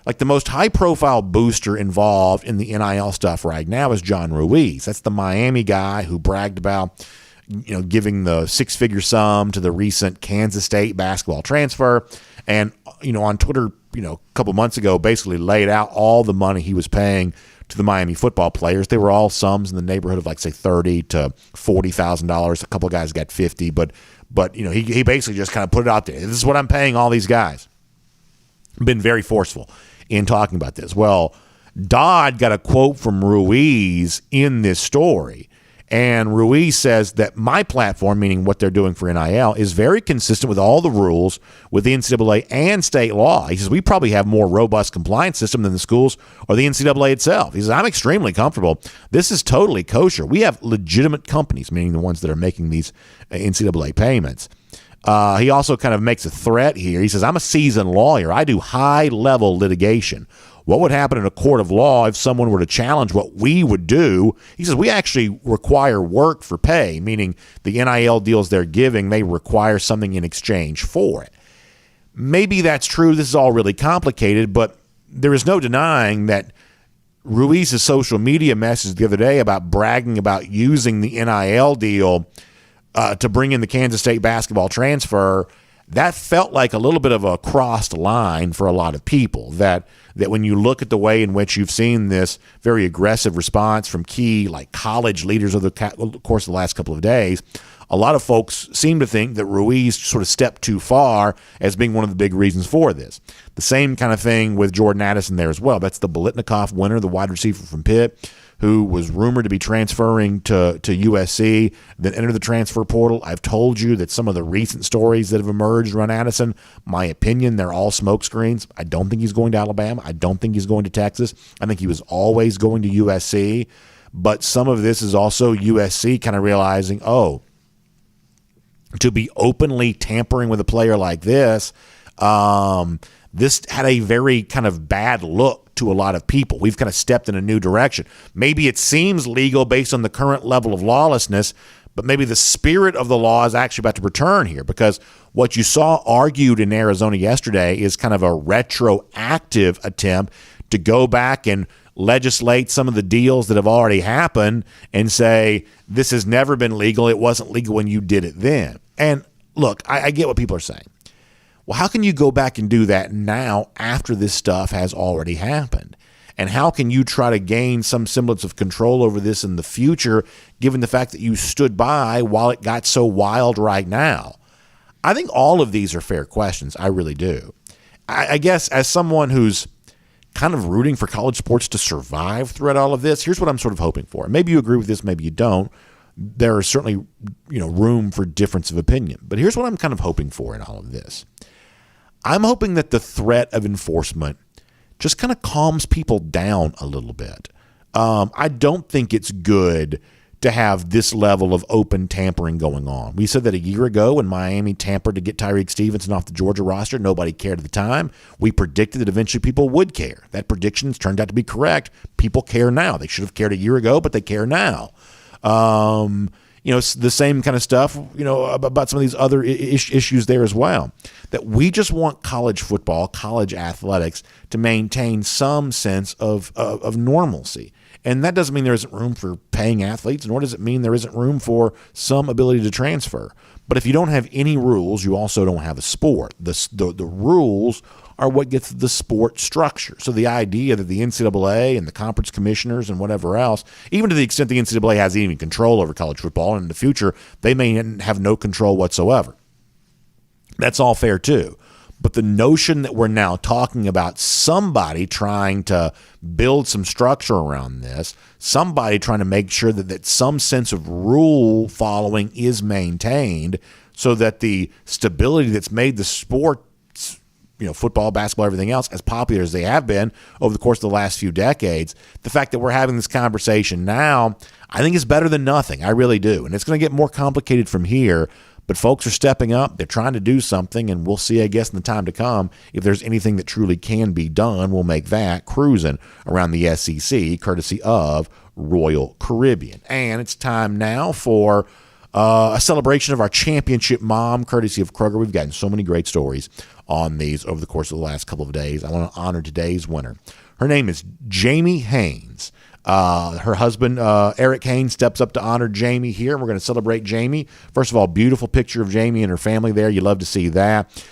like the most high-profile booster involved in the NIL stuff right now is John Ruiz. That's the Miami guy who bragged about, giving the six-figure sum to the recent Kansas State basketball transfer. And, on Twitter, a couple months ago, basically laid out all the money he was paying to the Miami football players. They were all sums in the neighborhood of, like, say, $30,000 to $40,000. A couple of guys got $50,000, but he basically just kind of put it out there. This is what I'm paying all these guys. Been very forceful in talking about this. Well, Dodd got a quote from Ruiz in this story, and Ruiz says that my platform, meaning what they're doing for NIL, is very consistent with all the rules with the NCAA and state law. He says we probably have more robust compliance system than the schools or the NCAA itself. He says I'm extremely comfortable. This is totally kosher. We have legitimate companies, meaning the ones that are making these NCAA payments. He also kind of makes a threat here. He says, I'm a seasoned lawyer. I do high-level litigation. What would happen in a court of law if someone were to challenge what we would do? He says, we actually require work for pay, meaning the NIL deals they're giving, they require something in exchange for it. Maybe that's true. This is all really complicated, but there is no denying that Ruiz's social media message the other day about bragging about using the NIL deal to bring in the Kansas State basketball transfer, that felt like a little bit of a crossed line for a lot of people. That when you look at the way in which you've seen this very aggressive response from key like college leaders over the course of the last couple of days, a lot of folks seem to think that Ruiz sort of stepped too far as being one of the big reasons for this. The same kind of thing with Jordan Addison there as well. That's the Biletnikoff winner, the wide receiver from Pitt, who was rumored to be transferring to USC, then entered the transfer portal. I've told you that some of the recent stories that have emerged around Addison, my opinion, they're all smokescreens. I don't think he's going to Alabama. I don't think he's going to Texas. I think he was always going to USC. But some of this is also USC kind of realizing, to be openly tampering with a player like this, this had a very kind of bad look to a lot of people. We've kind of stepped in a new direction. Maybe it seems legal based on the current level of lawlessness, but maybe the spirit of the law is actually about to return here, because what you saw argued in Arizona yesterday is kind of a retroactive attempt to go back and legislate some of the deals that have already happened and say, this has never been legal. It wasn't legal when you did it then. And look, I get what people are saying. Well, how can you go back and do that now after this stuff has already happened? And how can you try to gain some semblance of control over this in the future, given the fact that you stood by while it got so wild right now? I think all of these are fair questions. I really do. I guess as someone who's kind of rooting for college sports to survive throughout all of this. Here's what I'm sort of hoping for. Maybe you agree with this, maybe you don't. There is certainly, room for difference of opinion. But here's what I'm kind of hoping for in all of this. I'm hoping that the threat of enforcement just kind of calms people down a little bit. I don't think it's good to have this level of open tampering going on. We said that a year ago when Miami tampered to get Tyreek Stevenson off the Georgia roster, nobody cared at the time. We predicted that eventually people would care. That prediction has turned out to be correct. People care now. They should have cared a year ago, but they care now. The same kind of stuff, about some of these other issues there as well. That we just want college football, college athletics to maintain some sense of normalcy. And that doesn't mean there isn't room for paying athletes, nor does it mean there isn't room for some ability to transfer. But if you don't have any rules, you also don't have a sport. The rules are what gets the sport structure. So the idea that the NCAA and the conference commissioners and whatever else, even to the extent the NCAA has any control over college football, and in the future they may have no control whatsoever. That's all fair too. But the notion that we're now talking about somebody trying to build some structure around this, somebody trying to make sure that some sense of rule following is maintained so that the stability that's made the sport, football, basketball, everything else, as popular as they have been over the course of the last few decades, the fact that we're having this conversation now, I think is better than nothing. I really do. And it's going to get more complicated from here. But folks are stepping up. They're trying to do something, and we'll see, I guess, in the time to come, if there's anything that truly can be done, we'll make that cruising around the SEC, courtesy of Royal Caribbean. And it's time now for a celebration of our championship mom, courtesy of Kroger. We've gotten so many great stories on these over the course of the last couple of days. I want to honor today's winner. Her name is Jamie Haynes. Her husband, Eric Haynes, steps up to honor Jamie here, and we're going to celebrate Jamie. First of all, beautiful picture of Jamie and her family there. You love to see that.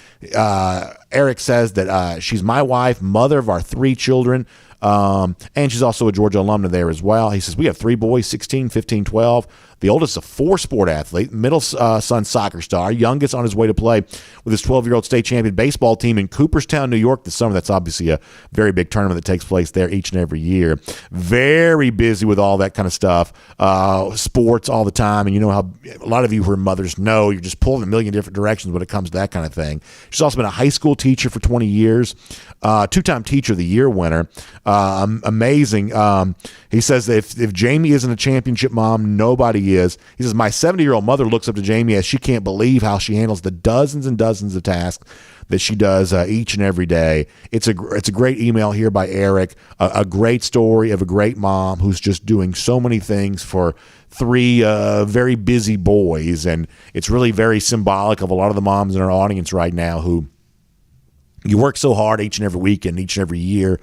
Eric says that she's my wife, mother of our 3 children, and she's also a Georgia alumna there as well. He says, we have 3 boys, 16, 15, 12. The oldest a 4-sport athlete, middle son soccer star, youngest on his way to play with his 12-year-old state champion baseball team in Cooperstown, New York this summer. That's obviously a very big tournament that takes place there each and every year. Very busy with all that kind of stuff, sports all the time. And you know how a lot of you who are mothers know you're just pulling a million different directions when it comes to that kind of thing. She's also been a high school teacher for 20 years, 2-time Teacher of the Year winner. Amazing. He says that if Jamie isn't a championship mom, nobody is. He says, my 70-year-old mother looks up to Jamie as she can't believe how she handles the dozens and dozens of tasks that she does each and every day. It's a great email here by Eric, a great story of a great mom who's just doing so many things for 3 very busy boys, and it's really very symbolic of a lot of the moms in our audience right now who you work so hard each and every week and each and every year.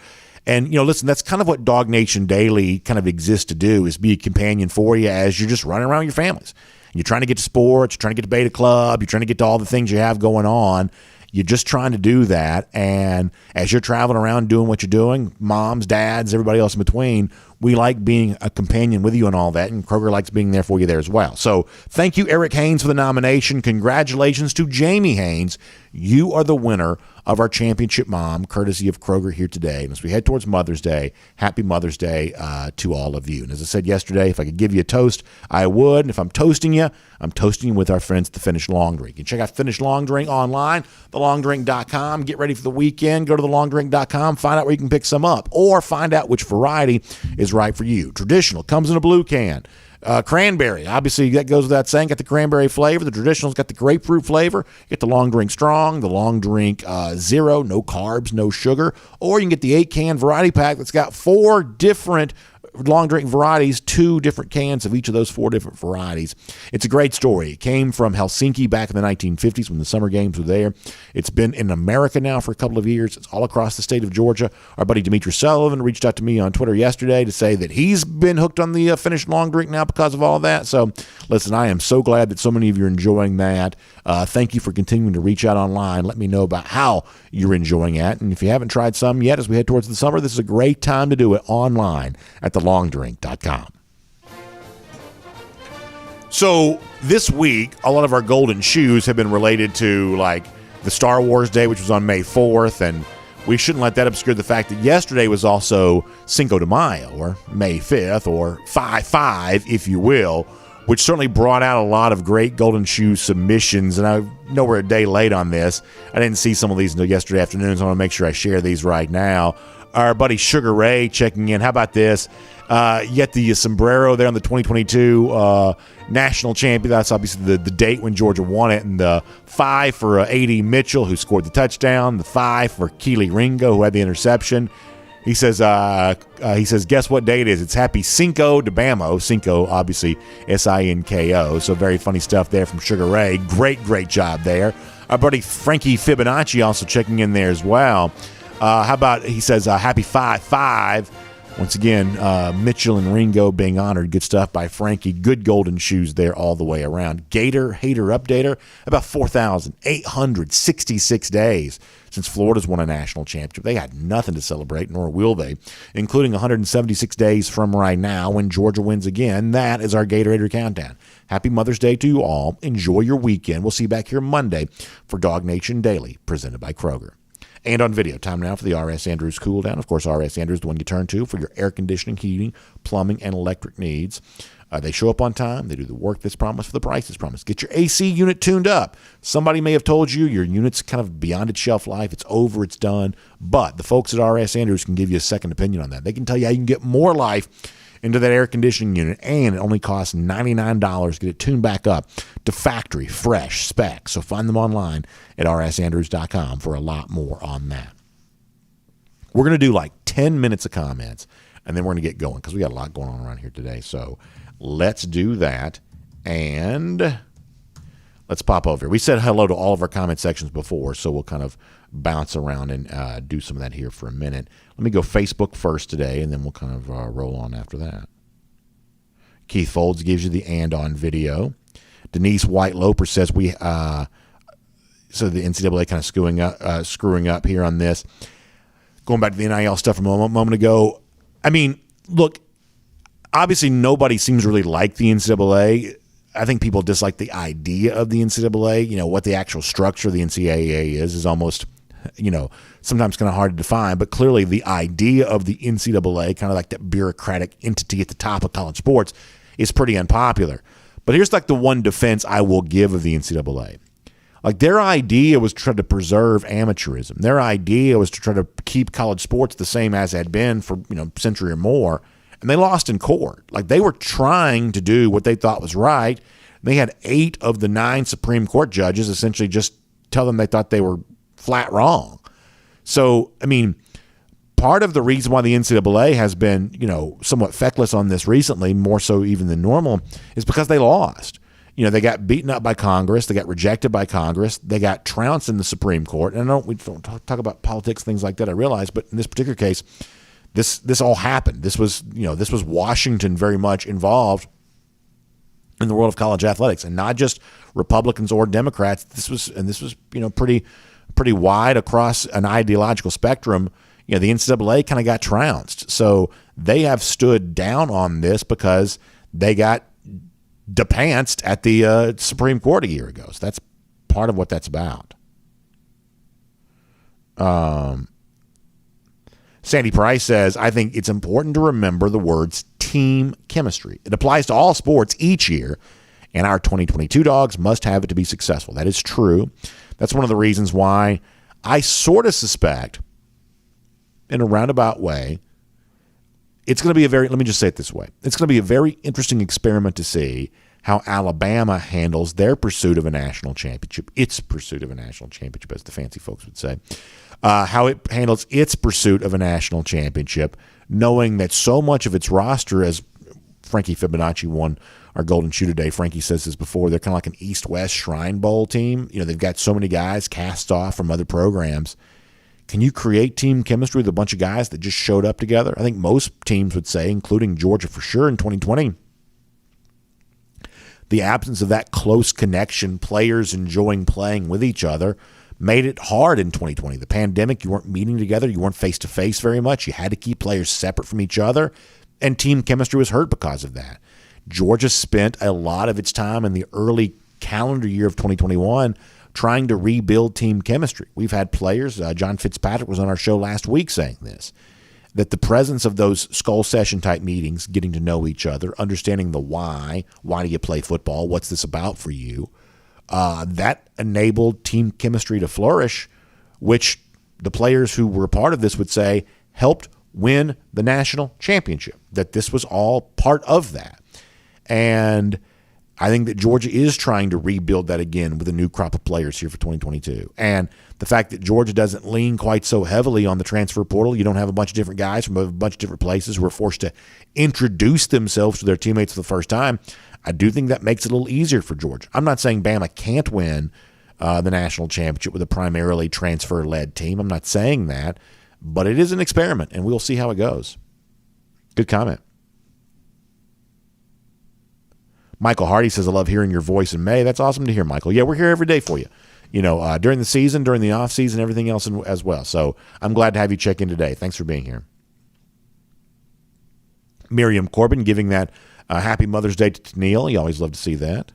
And, listen, that's kind of what DawgNation Daily kind of exists to do, is be a companion for you as you're just running around with your families. You're trying to get to sports, you're trying to get to Beta Club, you're trying to get to all the things you have going on. You're just trying to do that. And as you're traveling around doing what you're doing, moms, dads, everybody else in between, we like being a companion with you and all that. And Kroger likes being there for you there as well. So thank you, Eric Haynes, for the nomination. Congratulations to Jamie Haynes. You are the winner of our championship mom, courtesy of Kroger here today. And as we head towards Mother's Day, happy Mother's Day to all of you. And as I said yesterday, if I could give you a toast, I would. And if I'm toasting you, I'm toasting you with our friends at the Finish Long Drink. You can check out Finish Long Drink online, thelongdrink.com. Get ready for the weekend. Go to thelongdrink.com. Find out where you can pick some up, or find out which variety is right for you. Traditional comes in a blue can. Cranberry, obviously that goes without saying, got the cranberry flavor. The traditional's got the grapefruit flavor. You get the Long Drink Strong, the Long Drink Zero, no carbs, no sugar. Or you can get the 8-can variety pack that's got 4 different long drink varieties, 2 different cans of each of those 4 different varieties. It's a great story. It came from Helsinki back in the 1950s when the Summer Games were there. It's been in America now for a couple of years. It's all across the state of Georgia. Our buddy Demetri Sullivan reached out to me on Twitter yesterday to say that he's been hooked on the Finish Long Drink now because of all of that. So listen, I am so glad that so many of you are enjoying that. Thank you for continuing to reach out online. Let me know about how you're enjoying it. And if you haven't tried some yet as we head towards the summer, this is a great time to do it online at thelongdrink.com. So this week, a lot of our golden shoes have been related to like the Star Wars Day, which was on May 4th, and we shouldn't let that obscure the fact that yesterday was also Cinco de Mayo, or May 5th, or 5-5, if you will, which certainly brought out a lot of great Golden Shoe submissions. And I know we're a day late on this. I didn't see some of these until yesterday afternoon, so I want to make sure I share these right now. Our buddy Sugar Ray checking in. How about this? You get the sombrero there on the 2022 national champion. That's obviously the date when Georgia won it. And the 5 for A.D. Mitchell, who scored the touchdown. The 5 for Keely Ringo, who had the interception. He says, guess what day it is? It's Happy Cinco de Bamo. Cinco, obviously, S-I-N-K-O. So very funny stuff there from Sugar Ray. Great job there. Our buddy Frankie Fibonacci also checking in there as well. How about, he says, Happy 5-5. Once again, Mitchell and Ringo being honored. Good stuff by Frankie. Good Golden Shoes there all the way around. Gator Hater Updater, about 4,866 days since Florida's won a national championship. They had nothing to celebrate, nor will they, including 176 days from right now when Georgia wins again. That is our Gator Hater Countdown. Happy Mother's Day to you all. Enjoy your weekend. We'll see you back here Monday for DawgNation Daily, presented by Kroger. And on video, time now for the R.S. Andrews Cool Down. Of course, R.S. Andrews, the one you turn to for your air conditioning, heating, plumbing, and electric needs. They show up on time. They do the work that's promised for the price that's promised. Get your AC unit tuned up. Somebody may have told you your unit's kind of beyond its shelf life. It's over. It's done. But the folks at R.S. Andrews can give you a second opinion on that. They can tell you how you can get more life into that air conditioning unit, and it only costs $99 to get it tuned back up to factory fresh specs. So find them online at rsandrews.com for a lot more on that. We're going to do like 10 minutes of comments, and then we're going to get going because we got a lot going on around here today. So let's do that, and let's pop over here. We said hello to all of our comment sections before, so we'll kind of bounce around and do some of that here for a minute. Let me go Facebook first today, and then we'll kind of roll on after that. Keith Folds gives you the and on video. Denise White-Loper says so the NCAA kind of screwing up here on this. Going back to the NIL stuff from a moment ago, I mean, look, obviously nobody seems really like the NCAA. I think people dislike the idea of the NCAA. You know, what the actual structure of the NCAA is almost, sometimes kind of hard to define. But clearly the idea of the NCAA, kind of like that bureaucratic entity at the top of college sports, is pretty unpopular. But here's like the one defense I will give of the NCAA. Like, their idea was to try to preserve amateurism. Their idea was to try to keep college sports the same as it had been for, a century or more. And they lost in court. Like, they were trying to do what they thought was right. They had 8 of the 9 Supreme Court judges essentially just tell them they thought they were flat wrong. So, I mean, part of the reason why the NCAA has been, somewhat feckless on this recently, more so even than normal, is because they lost. They got beaten up by Congress. They got rejected by Congress. They got trounced in the Supreme Court. And we don't talk about politics, things like that, I realize. But in this particular case, this all happened. This was Washington very much involved in the world of college athletics, and not just Republicans or Democrats. This was pretty wide across an ideological spectrum. The NCAA kind of got trounced. So they have stood down on this because they got depantsed at the Supreme Court a year ago. So that's part of what that's about. Sandy Price says, I think it's important to remember the words team chemistry. It applies to all sports each year, and our 2022 Dogs must have it to be successful. That is true. That's one of the reasons why I sort of suspect, in a roundabout way, it's going to be let me just say it this way. It's going to be a very interesting experiment to see how Alabama handles their pursuit of a national championship, its pursuit of a national championship, as the fancy folks would say, how it handles its pursuit of a national championship, knowing that so much of its roster, as Frankie Fibonacci won our Golden Shoe today, Frankie says this before, they're kind of like an East-West Shrine Bowl team. They've got so many guys cast off from other programs. Can you create team chemistry with a bunch of guys that just showed up together? I think most teams would say, including Georgia for sure in 2020, the absence of that close connection, players enjoying playing with each other, made it hard in 2020. The pandemic, you weren't meeting together. You weren't face-to-face very much. You had to keep players separate from each other, and team chemistry was hurt because of that. Georgia spent a lot of its time in the early calendar year of 2021 trying to rebuild team chemistry. We've had players, John Fitzpatrick was on our show last week saying this, that the presence of those skull session type meetings, getting to know each other, understanding the why do you play football, what's this about for you, that enabled team chemistry to flourish, which the players who were part of this would say helped win the national championship, that this was all part of that. And I think that Georgia is trying to rebuild that again with a new crop of players here for 2022. And the fact that Georgia doesn't lean quite so heavily on the transfer portal, you don't have a bunch of different guys from a bunch of different places who are forced to introduce themselves to their teammates for the first time, I do think that makes it a little easier for Georgia. I'm not saying Bama can't win the national championship with a primarily transfer-led team. I'm not saying that, but it is an experiment, and we'll see how it goes. Good comment. Michael Hardy says, I love hearing your voice in May. That's awesome to hear, Michael. Yeah, we're here every day for you. During the season, during the off season, everything else as well. So I'm glad to have you check in today. Thanks for being here. Miriam Corbin giving that happy Mother's Day to Neil. You always love to see that.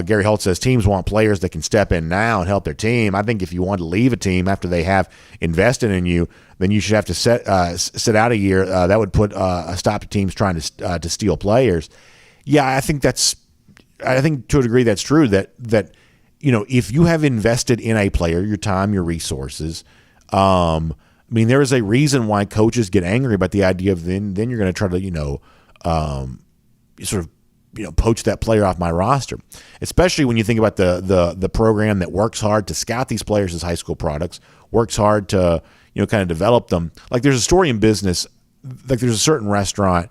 Gary Holt says teams want players that can step in now and help their team. I think if you want to leave a team after they have invested in you, then you should have to sit out a year. That would put a stop to teams trying to steal players. Yeah, I think to a degree that's true. That if you have invested in a player, your time, your resources, there is a reason why coaches get angry about the idea of then you're going to try to poach that player off my roster, especially when you think about the program that works hard to scout these players as high school products, works hard to kind of develop them. Like there's a story in business, like there's a certain restaurant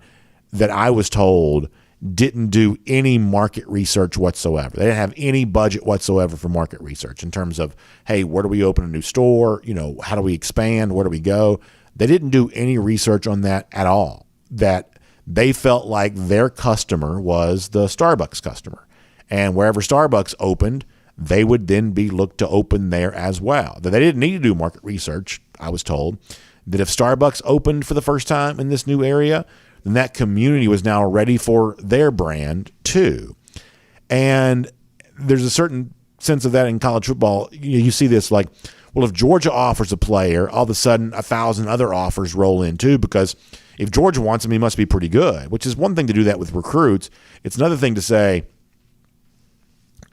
that I was told didn't do any market research whatsoever. They didn't have any budget whatsoever for market research in terms of, hey, where do we open a new store? How do we expand? Where do we go? They didn't do any research on that at all. That they felt like their customer was the Starbucks customer. And wherever Starbucks opened, they would then be looked to open there as well. That they didn't need to do market research, I was told. That if Starbucks opened for the first time in this new area, then that community was now ready for their brand too. And there's a certain sense of that in college football. You see this like, well, if Georgia offers a player, all of a sudden 1,000 other offers roll in too, because if Georgia wants him, he must be pretty good, which is one thing to do that with recruits. It's another thing to say,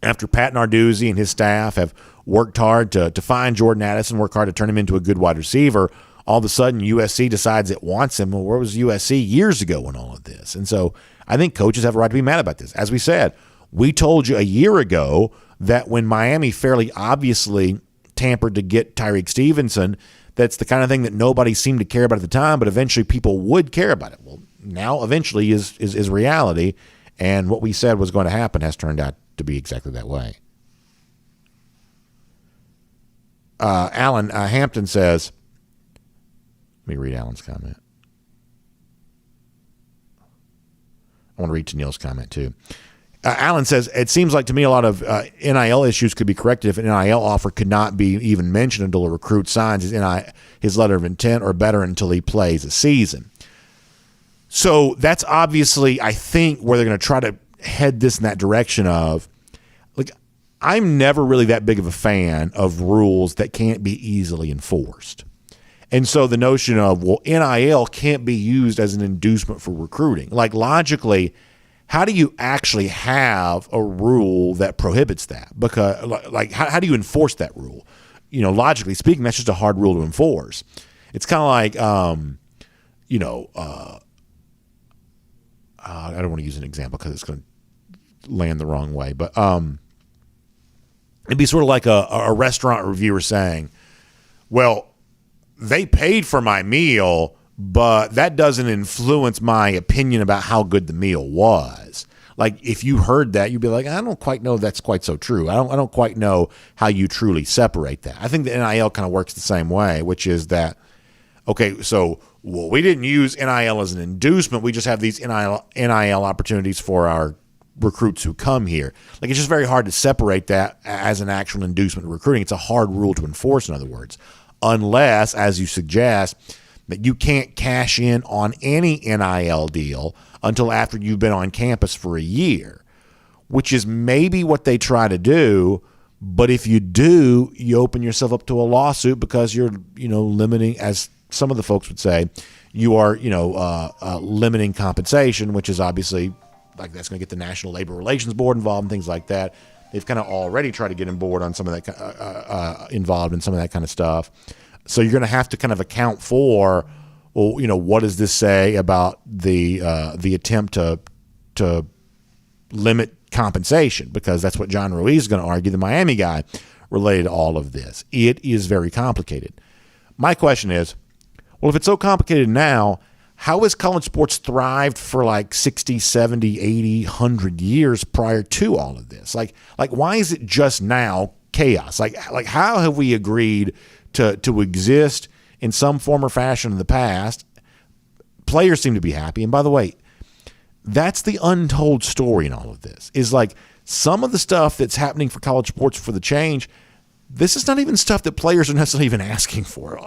after Pat Narduzzi and his staff have worked hard to find Jordan Addison, work hard to turn him into a good wide receiver, all of a sudden USC decides it wants him. Well, where was USC years ago in all of this? And so I think coaches have a right to be mad about this. As we said, we told you a year ago that when Miami fairly obviously tampered to get Tyreek Stevenson, that's the kind of thing that nobody seemed to care about at the time, but eventually people would care about it. Well, now eventually is reality, and what we said was going to happen has turned out to be exactly that way. Alan Hampton says, let me read Alan's comment. I want to read Tennille's comment too. Alan says, it seems like to me a lot of NIL issues could be corrected if an NIL offer could not be even mentioned until a recruit signs his letter of intent or better until he plays a season. So that's obviously, I think, where they're going to try to head this in that direction of, like, I'm never really that big of a fan of rules that can't be easily enforced. And so the notion of, well, NIL can't be used as an inducement for recruiting. Like, logically, how do you actually have a rule that prohibits that? Because, like, how do you enforce that rule? Logically speaking, that's just a hard rule to enforce. It's kind of like, I don't want to use an example because it's going to land the wrong way. But it'd be sort of like a restaurant reviewer saying, well, they paid for my meal, but that doesn't influence my opinion about how good the meal was. Like, if you heard that, you'd be like, I don't quite know that's quite so true. I don't quite know how you truly separate that. I think the NIL kind of works the same way, which is that, okay, so we didn't use NIL as an inducement. We just have these NIL opportunities for our recruits who come here. Like, it's just very hard to separate that as an actual inducement to recruiting. It's a hard rule to enforce, in other words, unless, as you suggest, that you can't cash in on any NIL deal until after you've been on campus for a year, which is maybe what they try to do. But if you do, you open yourself up to a lawsuit because you're, limiting, as some of the folks would say, you are, limiting compensation, which is obviously like that's going to get the National Labor Relations Board involved and things like that. They've kind of already tried to get on board on some of that, involved in some of that kind of stuff. So you're going to have to kind of account for, well, what does this say about the attempt to limit compensation? Because that's what John Ruiz is going to argue, the Miami guy, related to all of this. It is very complicated. My question is, well, if it's so complicated now, how has college sports thrived for like 60, 70, 80, 100 years prior to all of this? Like why is it just now chaos? Like how have we agreed to exist in some form or fashion in the past? Players seem to be happy. And by the way, that's the untold story in all of this, is like some of the stuff that's happening for college sports for the change. This is not even stuff that players are necessarily even asking for.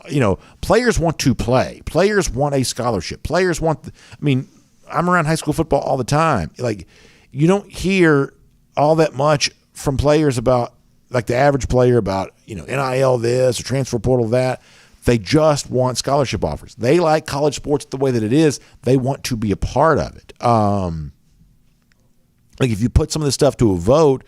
Players want to play. Players want a scholarship. Players want, I'm around high school football all the time. Like, you don't hear all that much from players about, like the average player about, NIL this or transfer portal that. They just want scholarship offers. They like college sports the way that it is. They want to be a part of it. Like if you put some of this stuff to a vote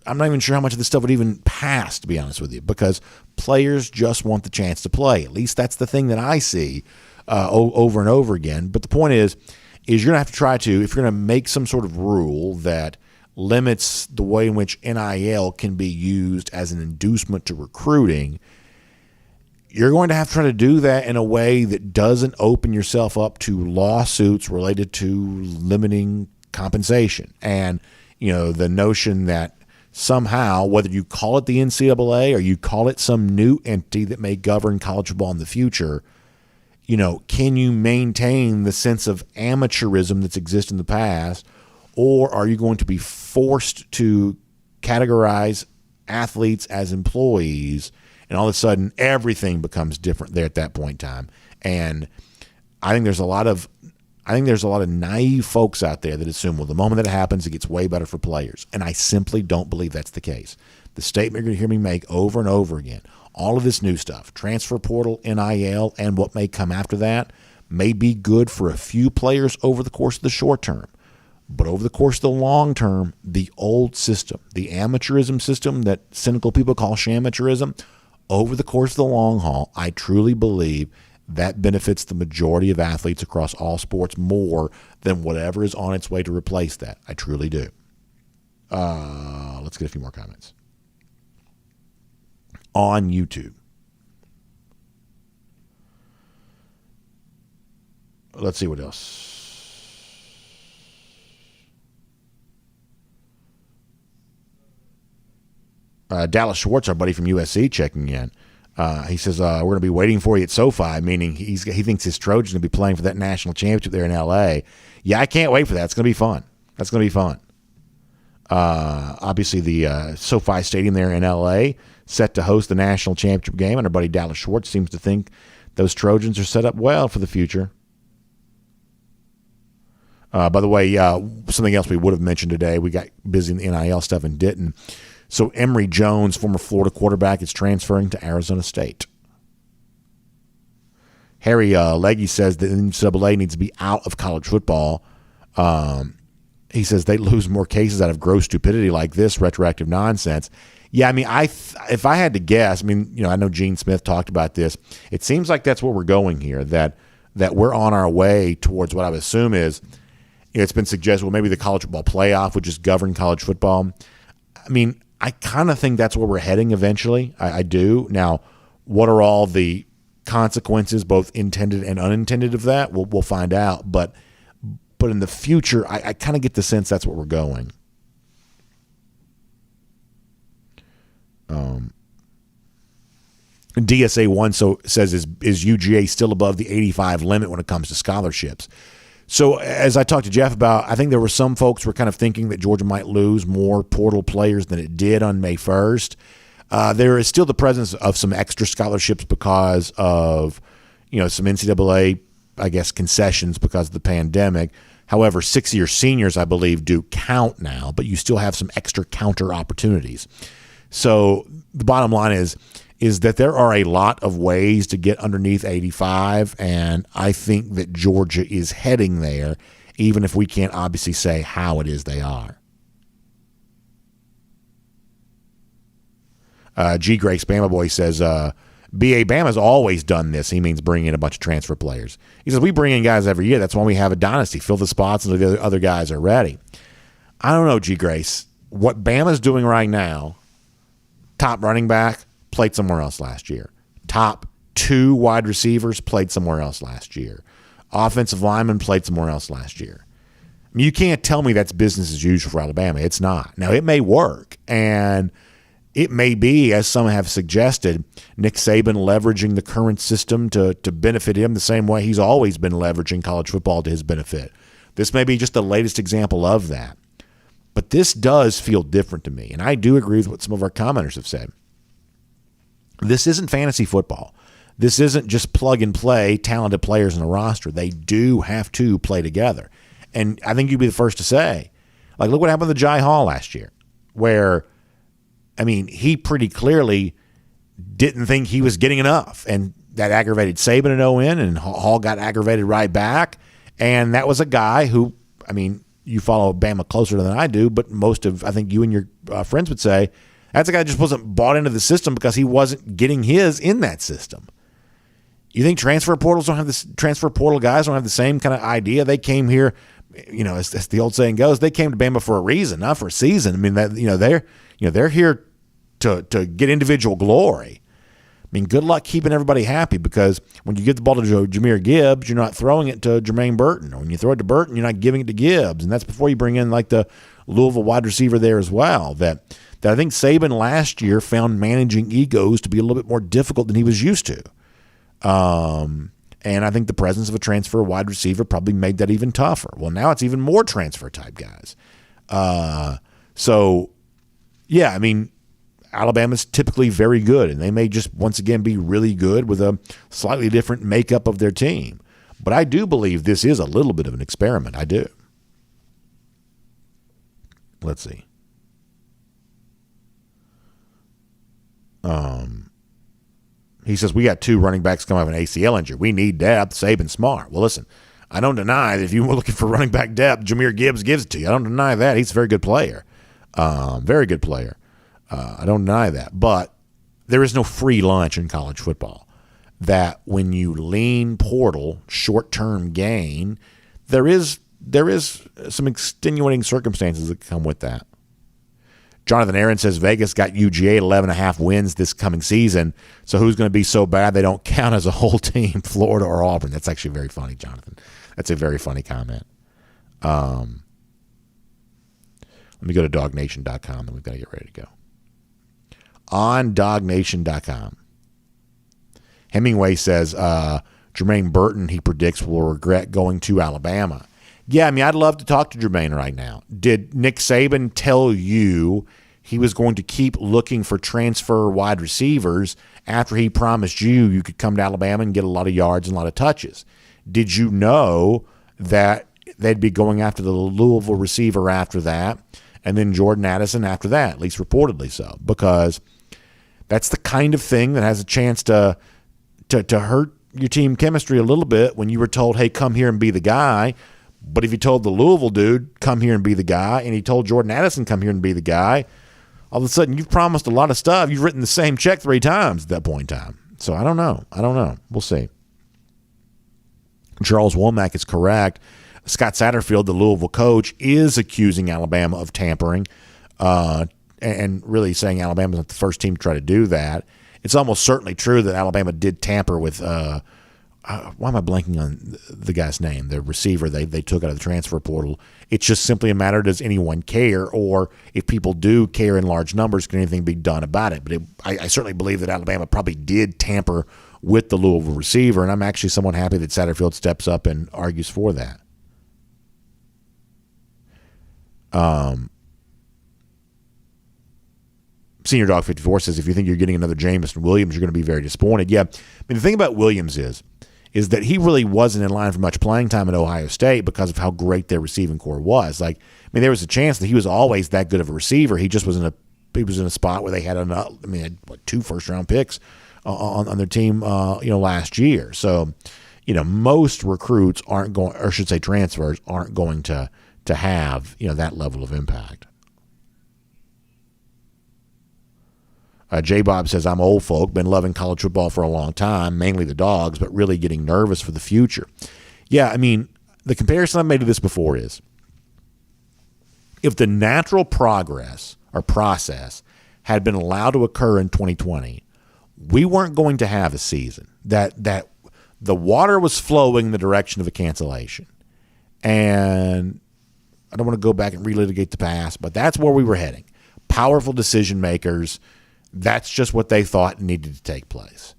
I'm not even sure how much of this stuff would even pass, to be honest with you, because players just want the chance to play. At least that's the thing that I see over and over again. But the point is you're going to have to try to, if you're going to make some sort of rule that limits the way in which NIL can be used as an inducement to recruiting, you're going to have to try to do that in a way that doesn't open yourself up to lawsuits related to limiting compensation. And, the notion that somehow, whether you call it the NCAA or you call it some new entity that may govern college football in the future, can you maintain the sense of amateurism that's existed in the past, or are you going to be forced to categorize athletes as employees, and all of a sudden everything becomes different there at that point in time? And I think there's a lot of naive folks out there that assume, well, the moment that it happens, it gets way better for players. And I simply don't believe that's the case. The statement you're going to hear me make over and over again, all of this new stuff, transfer portal, NIL, and what may come after that, may be good for a few players over the course of the short term. But over the course of the long term, the old system, the amateurism system that cynical people call shamateurism, over the course of the long haul, I truly believe that benefits the majority of athletes across all sports more than whatever is on its way to replace that. I truly do. Let's get a few more comments. On YouTube. Let's see what else. Dallas Schwartz, our buddy from USC, checking in. He says, we're going to be waiting for you at SoFi, meaning he thinks his Trojans going to be playing for that national championship there in L.A. Yeah, I can't wait for that. It's going to be fun. That's going to be fun. Obviously, the SoFi Stadium there in L.A. set to host the national championship game, and our buddy Dallas Schwartz seems to think those Trojans are set up well for the future. By the way, something else we would have mentioned today, we got busy in the NIL stuff and didn't. So Emory Jones, former Florida quarterback, is transferring to Arizona State. Harry Leggy says that the NCAA needs to be out of college football. He says they lose more cases out of gross stupidity like this retroactive nonsense. Yeah, if I had to guess, I know Gene Smith talked about this. It seems like that's where we're going here, that we're on our way towards what I would assume is, it's been suggested, well, maybe the college football playoff would just govern college football. I kind of think that's where we're heading eventually. I do. Now, what are all the consequences, both intended and unintended, of that? We'll find out. But in the future, I kind of get the sense that's where we're going. DSA 1 says, is UGA still above the 85 limit when it comes to scholarships? So as I talked to Jeff about, I think there were some folks who were kind of thinking that Georgia might lose more portal players than it did on May 1st. There is still the presence of some extra scholarships because of, some NCAA, I guess, concessions because of the pandemic. However, 6-year seniors, I believe, do count now, but you still have some extra counter opportunities. So the bottom line is that there are a lot of ways to get underneath 85, and I think that Georgia is heading there, even if we can't obviously say how it is they are. G. Grace Bama Boy says, B.A. Bama's always done this. He means bringing in a bunch of transfer players. He says, we bring in guys every year. That's why we have a dynasty. Fill the spots until the other guys are ready. I don't know, G. Grace. What Bama's doing right now, top running back, played somewhere else last year. Top 2 wide receivers played somewhere else last year. Offensive lineman played somewhere else last year. I mean, you can't tell me that's business as usual for Alabama. It's not. Now, it may work, and it may be, as some have suggested, Nick Saban leveraging the current system to benefit him the same way he's always been leveraging college football to his benefit. This may be just the latest example of that. But this does feel different to me, and I do agree with what some of our commenters have said. This isn't fantasy football. This isn't just plug and play talented players in a roster. They do have to play together. And I think you'd be the first to say, look what happened to Jai Hall last year, where he pretty clearly didn't think he was getting enough, and that aggravated Saban and ON, and Hall got aggravated right back. And that was a guy who, you follow Bama closer than I do, but most of, I think you and your friends would say, that's a guy who just wasn't bought into the system because he wasn't getting his in that system. You think transfer portal guys don't have the same kind of idea? They came here, as the old saying goes, they came to Bama for a reason, not for a season. They're here to get individual glory. Good luck keeping everybody happy, because when you give the ball to Jahmyr Gibbs, you're not throwing it to Jermaine Burton. Or when you throw it to Burton, you're not giving it to Gibbs. And that's before you bring in the Louisville wide receiver there as well. That I think Saban last year found managing egos to be a little bit more difficult than he was used to. And I think the presence of a transfer wide receiver probably made that even tougher. Well, now it's even more transfer type guys. Alabama's typically very good, and they may just once again be really good with a slightly different makeup of their team. But I do believe this is a little bit of an experiment. I do. Let's see. He says, we got 2 running backs coming off an ACL injury. We need depth. Saban Smart. Well, listen, I don't deny that if you were looking for running back depth, Jahmyr Gibbs gives it to you. I don't deny that. He's a very good player. Very good player. I don't deny that. But there is no free lunch in college football. That when you lean portal, short-term gain, there is some extenuating circumstances that come with that. Jonathan Aaron says Vegas got UGA at 11.5 wins this coming season, so who's going to be so bad they don't count as a whole team, Florida or Auburn? That's actually very funny, Jonathan. That's a very funny comment. Let me go to DawgNation.com, and we've got to get ready to go. On DawgNation.com, Hemingway says Jermaine Burton, he predicts, will regret going to Alabama. Yeah, I'd love to talk to Jermaine right now. Did Nick Saban tell you he was going to keep looking for transfer wide receivers after he promised you could come to Alabama and get a lot of yards and a lot of touches? Did you know that they'd be going after the Louisville receiver after that, and then Jordan Addison after that, at least reportedly so? Because that's the kind of thing that has a chance to hurt your team chemistry a little bit when you were told, hey, come here and be the guy. But if you told the Louisville dude, come here and be the guy, and he told Jordan Addison, come here and be the guy, all of a sudden you've promised a lot of stuff. You've written the same check 3 times at that point in time. So I don't know. We'll see. Charles Womack is correct. Scott Satterfield, the Louisville coach, is accusing Alabama of tampering and really saying Alabama's not the first team to try to do that. It's almost certainly true that Alabama did tamper with why am I blanking on the guy's name? The receiver they took out of the transfer portal. It's just simply a matter, does anyone care? Or if people do care in large numbers, can anything be done about it? But I certainly believe that Alabama probably did tamper with the Louisville receiver, and I'm actually somewhat happy that Satterfield steps up and argues for that. Senior Dog 54 says, if you think you're getting another Jamison Williams, you're going to be very disappointed. Yeah, I mean, the thing about Williams is that he really wasn't in line for much playing time at Ohio State because of how great their receiving core was. Like, I mean, there was a chance that he was always that good of a receiver. He just was in a spot where they had had 2 first-round picks on their team, last year. So, most recruits aren't going, or I should say transfers, aren't going to have, that level of impact. J. Bob says, I'm old folk, been loving college football for a long time, mainly the Dogs, but really getting nervous for the future. Yeah, I mean, the comparison I've made to this before is if the natural progress or process had been allowed to occur in 2020, we weren't going to have a season. That the water was flowing in the direction of a cancellation. And I don't want to go back and relitigate the past, but that's where we were heading. Powerful decision makers, that's just what they thought needed to take place.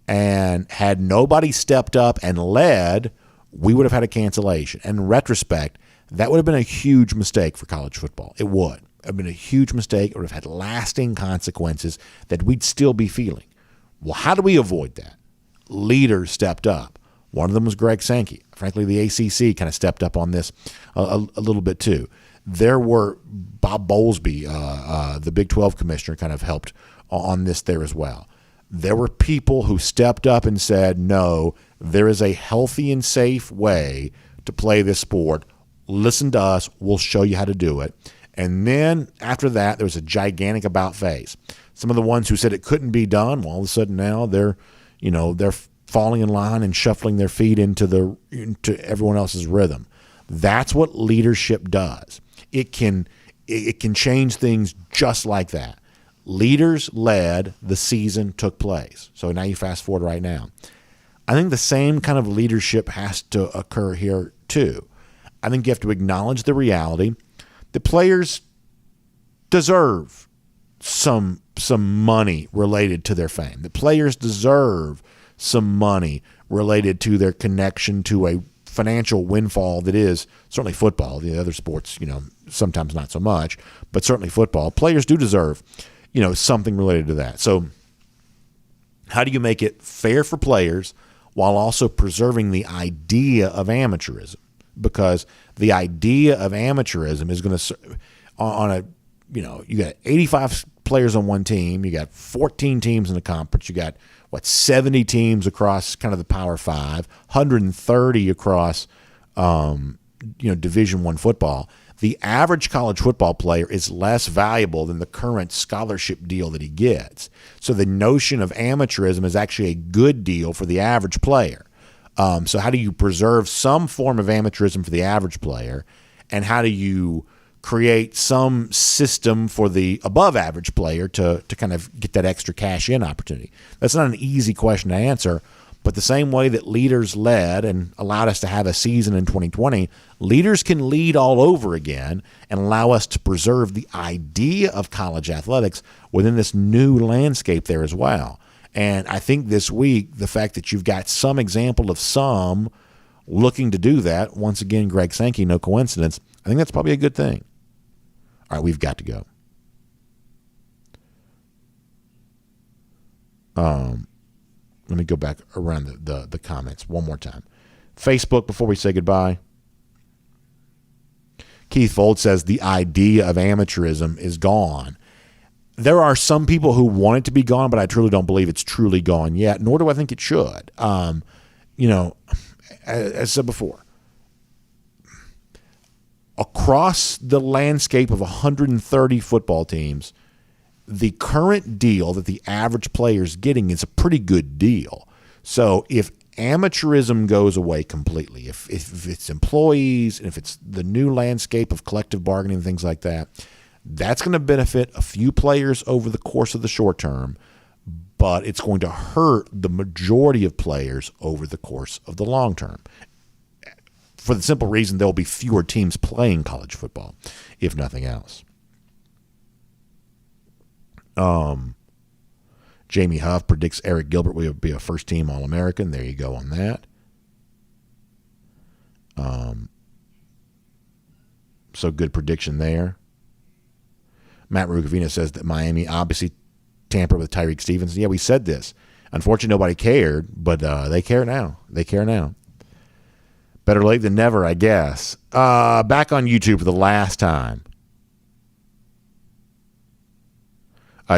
And had nobody stepped up and led, we would have had a cancellation. And in retrospect, that would have been a huge mistake for college football. It would have been a huge mistake. It would have had lasting consequences that we'd still be feeling. Well, how do we avoid that? Leaders stepped up. One of them was Greg Sankey. Frankly, the ACC kind of stepped up on this a little bit too. There were Bob Bowlesby, the Big 12 commissioner, kind of helped on this there as well. There were people who stepped up and said, no, there is a healthy and safe way to play this sport. Listen to us. We'll show you how to do it. And then after that, there was a gigantic about face. Some of the ones who said it couldn't be done, well, all of a sudden now they're falling in line and shuffling their feet into everyone else's rhythm. That's what leadership does. It can change things just like that. Leaders led, the season took place. So now you fast forward right now. I think the same kind of leadership has to occur here too. I think you have to acknowledge the reality. The players deserve some money related to their fame. The players deserve some money related to their connection to a financial windfall that is certainly football. The other sports, sometimes not so much, but certainly football. Players do deserve, something related to that. So how do you make it fair for players while also preserving the idea of amateurism? Because the idea of amateurism is going to, you got 85 players on one team, you got 14 teams in the conference, you got 70 teams across kind of the Power Five, 130 across Division I football. The average college football player is less valuable than the current scholarship deal that he gets. So the notion of amateurism is actually a good deal for the average player. So how do you preserve some form of amateurism for the average player, and how do you create some system for the above average player to kind of get that extra cash in opportunity? That's not an easy question to answer, but the same way that leaders led and allowed us to have a season in 2020, leaders can lead all over again and allow us to preserve the idea of college athletics within this new landscape there as well. And I think this week, the fact that you've got some example of some looking to do that, once again, Greg Sankey, no coincidence, I think that's probably a good thing. All right, we've got to go. Let me go back around the comments one more time. Facebook, before we say goodbye. Keith Fold says the idea of amateurism is gone. There are some people who want it to be gone, but I truly don't believe it's truly gone yet, nor do I think it should. As I said before, across the landscape of 130 football teams, the current deal that the average player is getting is a pretty good deal. So if amateurism goes away completely, if it's employees, and if it's the new landscape of collective bargaining and things like that, that's going to benefit a few players over the course of the short term, but it's going to hurt the majority of players over the course of the long term. For the simple reason there will be fewer teams playing college football, if nothing else. Jamie Huff predicts Eric Gilbert will be a first-team All-American. There you go on that. So good prediction there. Matt Rugavino says that Miami obviously tampered with Tyreek Stevenson. Yeah, we said this. Unfortunately, nobody cared, but they care now. They care now. Better late than never, I guess. Back on YouTube for the last time.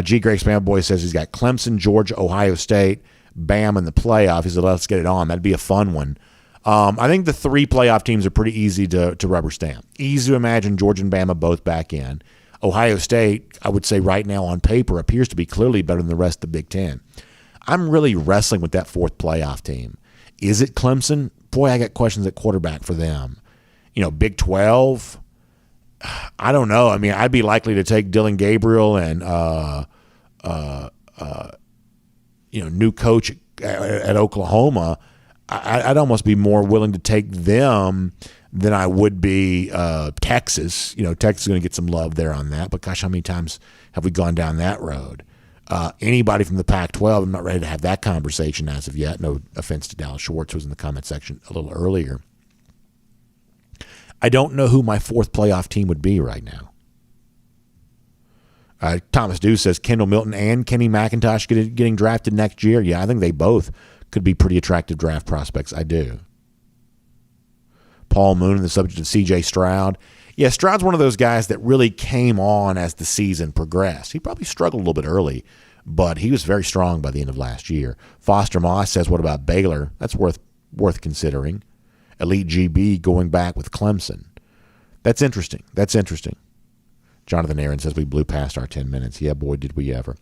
G. Grace Fanboy says he's got Clemson, Georgia, Ohio State, Bam in the playoff. He said, let's get it on. That'd be a fun one. I think the 3 playoff teams are pretty easy to rubber stamp. Easy to imagine Georgia and Bama both back in. Ohio State, I would say right now on paper, appears to be clearly better than the rest of the Big Ten. I'm really wrestling with that 4th playoff team. Is it Clemson? Boy, I got questions at quarterback for them. Big 12, I don't know. I mean, I'd be likely to take Dylan Gabriel and new coach at Oklahoma. I'd almost be more willing to take them than I would be Texas. Texas is going to get some love there on that. But gosh, how many times have we gone down that road? Anybody from the Pac-12, I'm not ready to have that conversation as of yet. No offense to Dallas Schwartz, who was in the comment section a little earlier. I don't know who my 4th playoff team would be right now. Thomas Dew says Kendall Milton and Kenny McIntosh getting drafted next year. Yeah, I think they both could be pretty attractive draft prospects. I do. Paul Moon, the subject of C.J. Stroud. Yeah, Stroud's one of those guys that really came on as the season progressed. He probably struggled a little bit early, but he was very strong by the end of last year. Foster Moss says, what about Baylor? That's worth considering. Elite GB going back with Clemson. That's interesting. Jonathan Aaron says we blew past our 10 minutes. Yeah, boy, did we ever.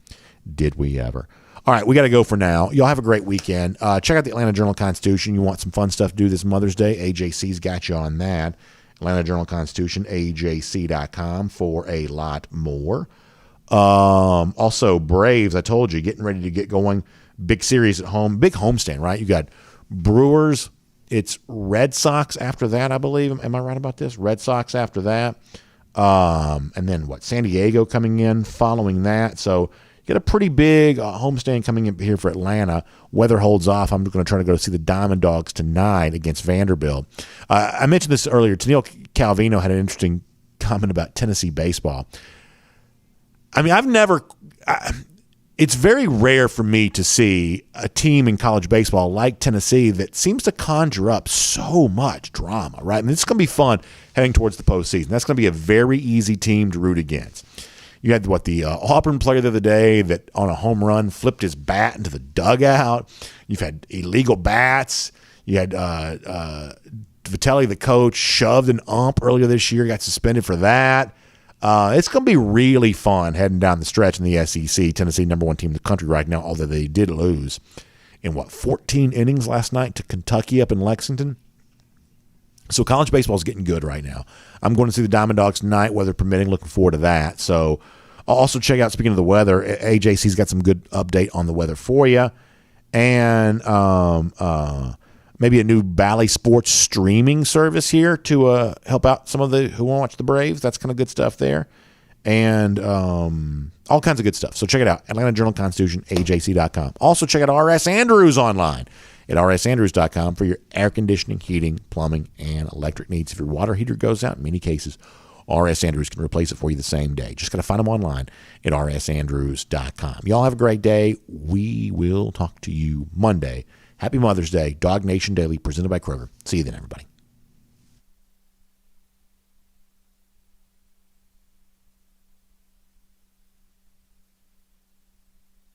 All right, we got to go for now. Y'all have a great weekend. Check out the Atlanta Journal-Constitution. You want some fun stuff to do this Mother's Day? AJC's got you on that. Atlanta Journal-Constitution, AJC.com for a lot more. Also, Braves, I told you, getting ready to get going. Big series at home. Big homestand, right? You got Brewers. It's Red Sox after that, I believe. Am I right about this? Red Sox after that. And then San Diego coming in following that. So you got a pretty big homestand coming in here for Atlanta. Weather holds off. I'm going to try to go see the Diamond Dogs tonight against Vanderbilt. I mentioned this earlier. Tennille Calvino had an interesting comment about Tennessee baseball. I mean, it's very rare for me to see a team in college baseball like Tennessee that seems to conjure up so much drama, right? And it's going to be fun heading towards the postseason. That's going to be a very easy team to root against. You had the Auburn player the other day that on a home run flipped his bat into the dugout. You've had illegal bats. You had Vitelli, the coach, shoved an ump earlier this year, got suspended for that. It's going to be really fun heading down the stretch in the SEC. Tennessee, number 1 team in the country right now, although they did lose in 14 innings last night to Kentucky up in Lexington. So college baseball is getting good right now. I'm going to see the Diamond Dogs tonight, weather permitting. Looking forward to that. So I'll also check out, speaking of the weather, AJC's got some good update on the weather for you. And maybe a new Bally Sports streaming service here to help out some of the who want to watch the Braves. That's kind of good stuff there. And all kinds of good stuff. So check it out. Atlanta Journal-Constitution, AJC.com. Also check out R.S. Andrews online at rsandrews.com for your air conditioning, heating, plumbing, and electric needs. If your water heater goes out, in many cases, R.S. Andrews can replace it for you the same day. Just got to find them online at rsandrews.com. Y'all have a great day. We will talk to you Monday. Happy Mother's Day. DawgNation Daily presented by Kroger. See you then, everybody.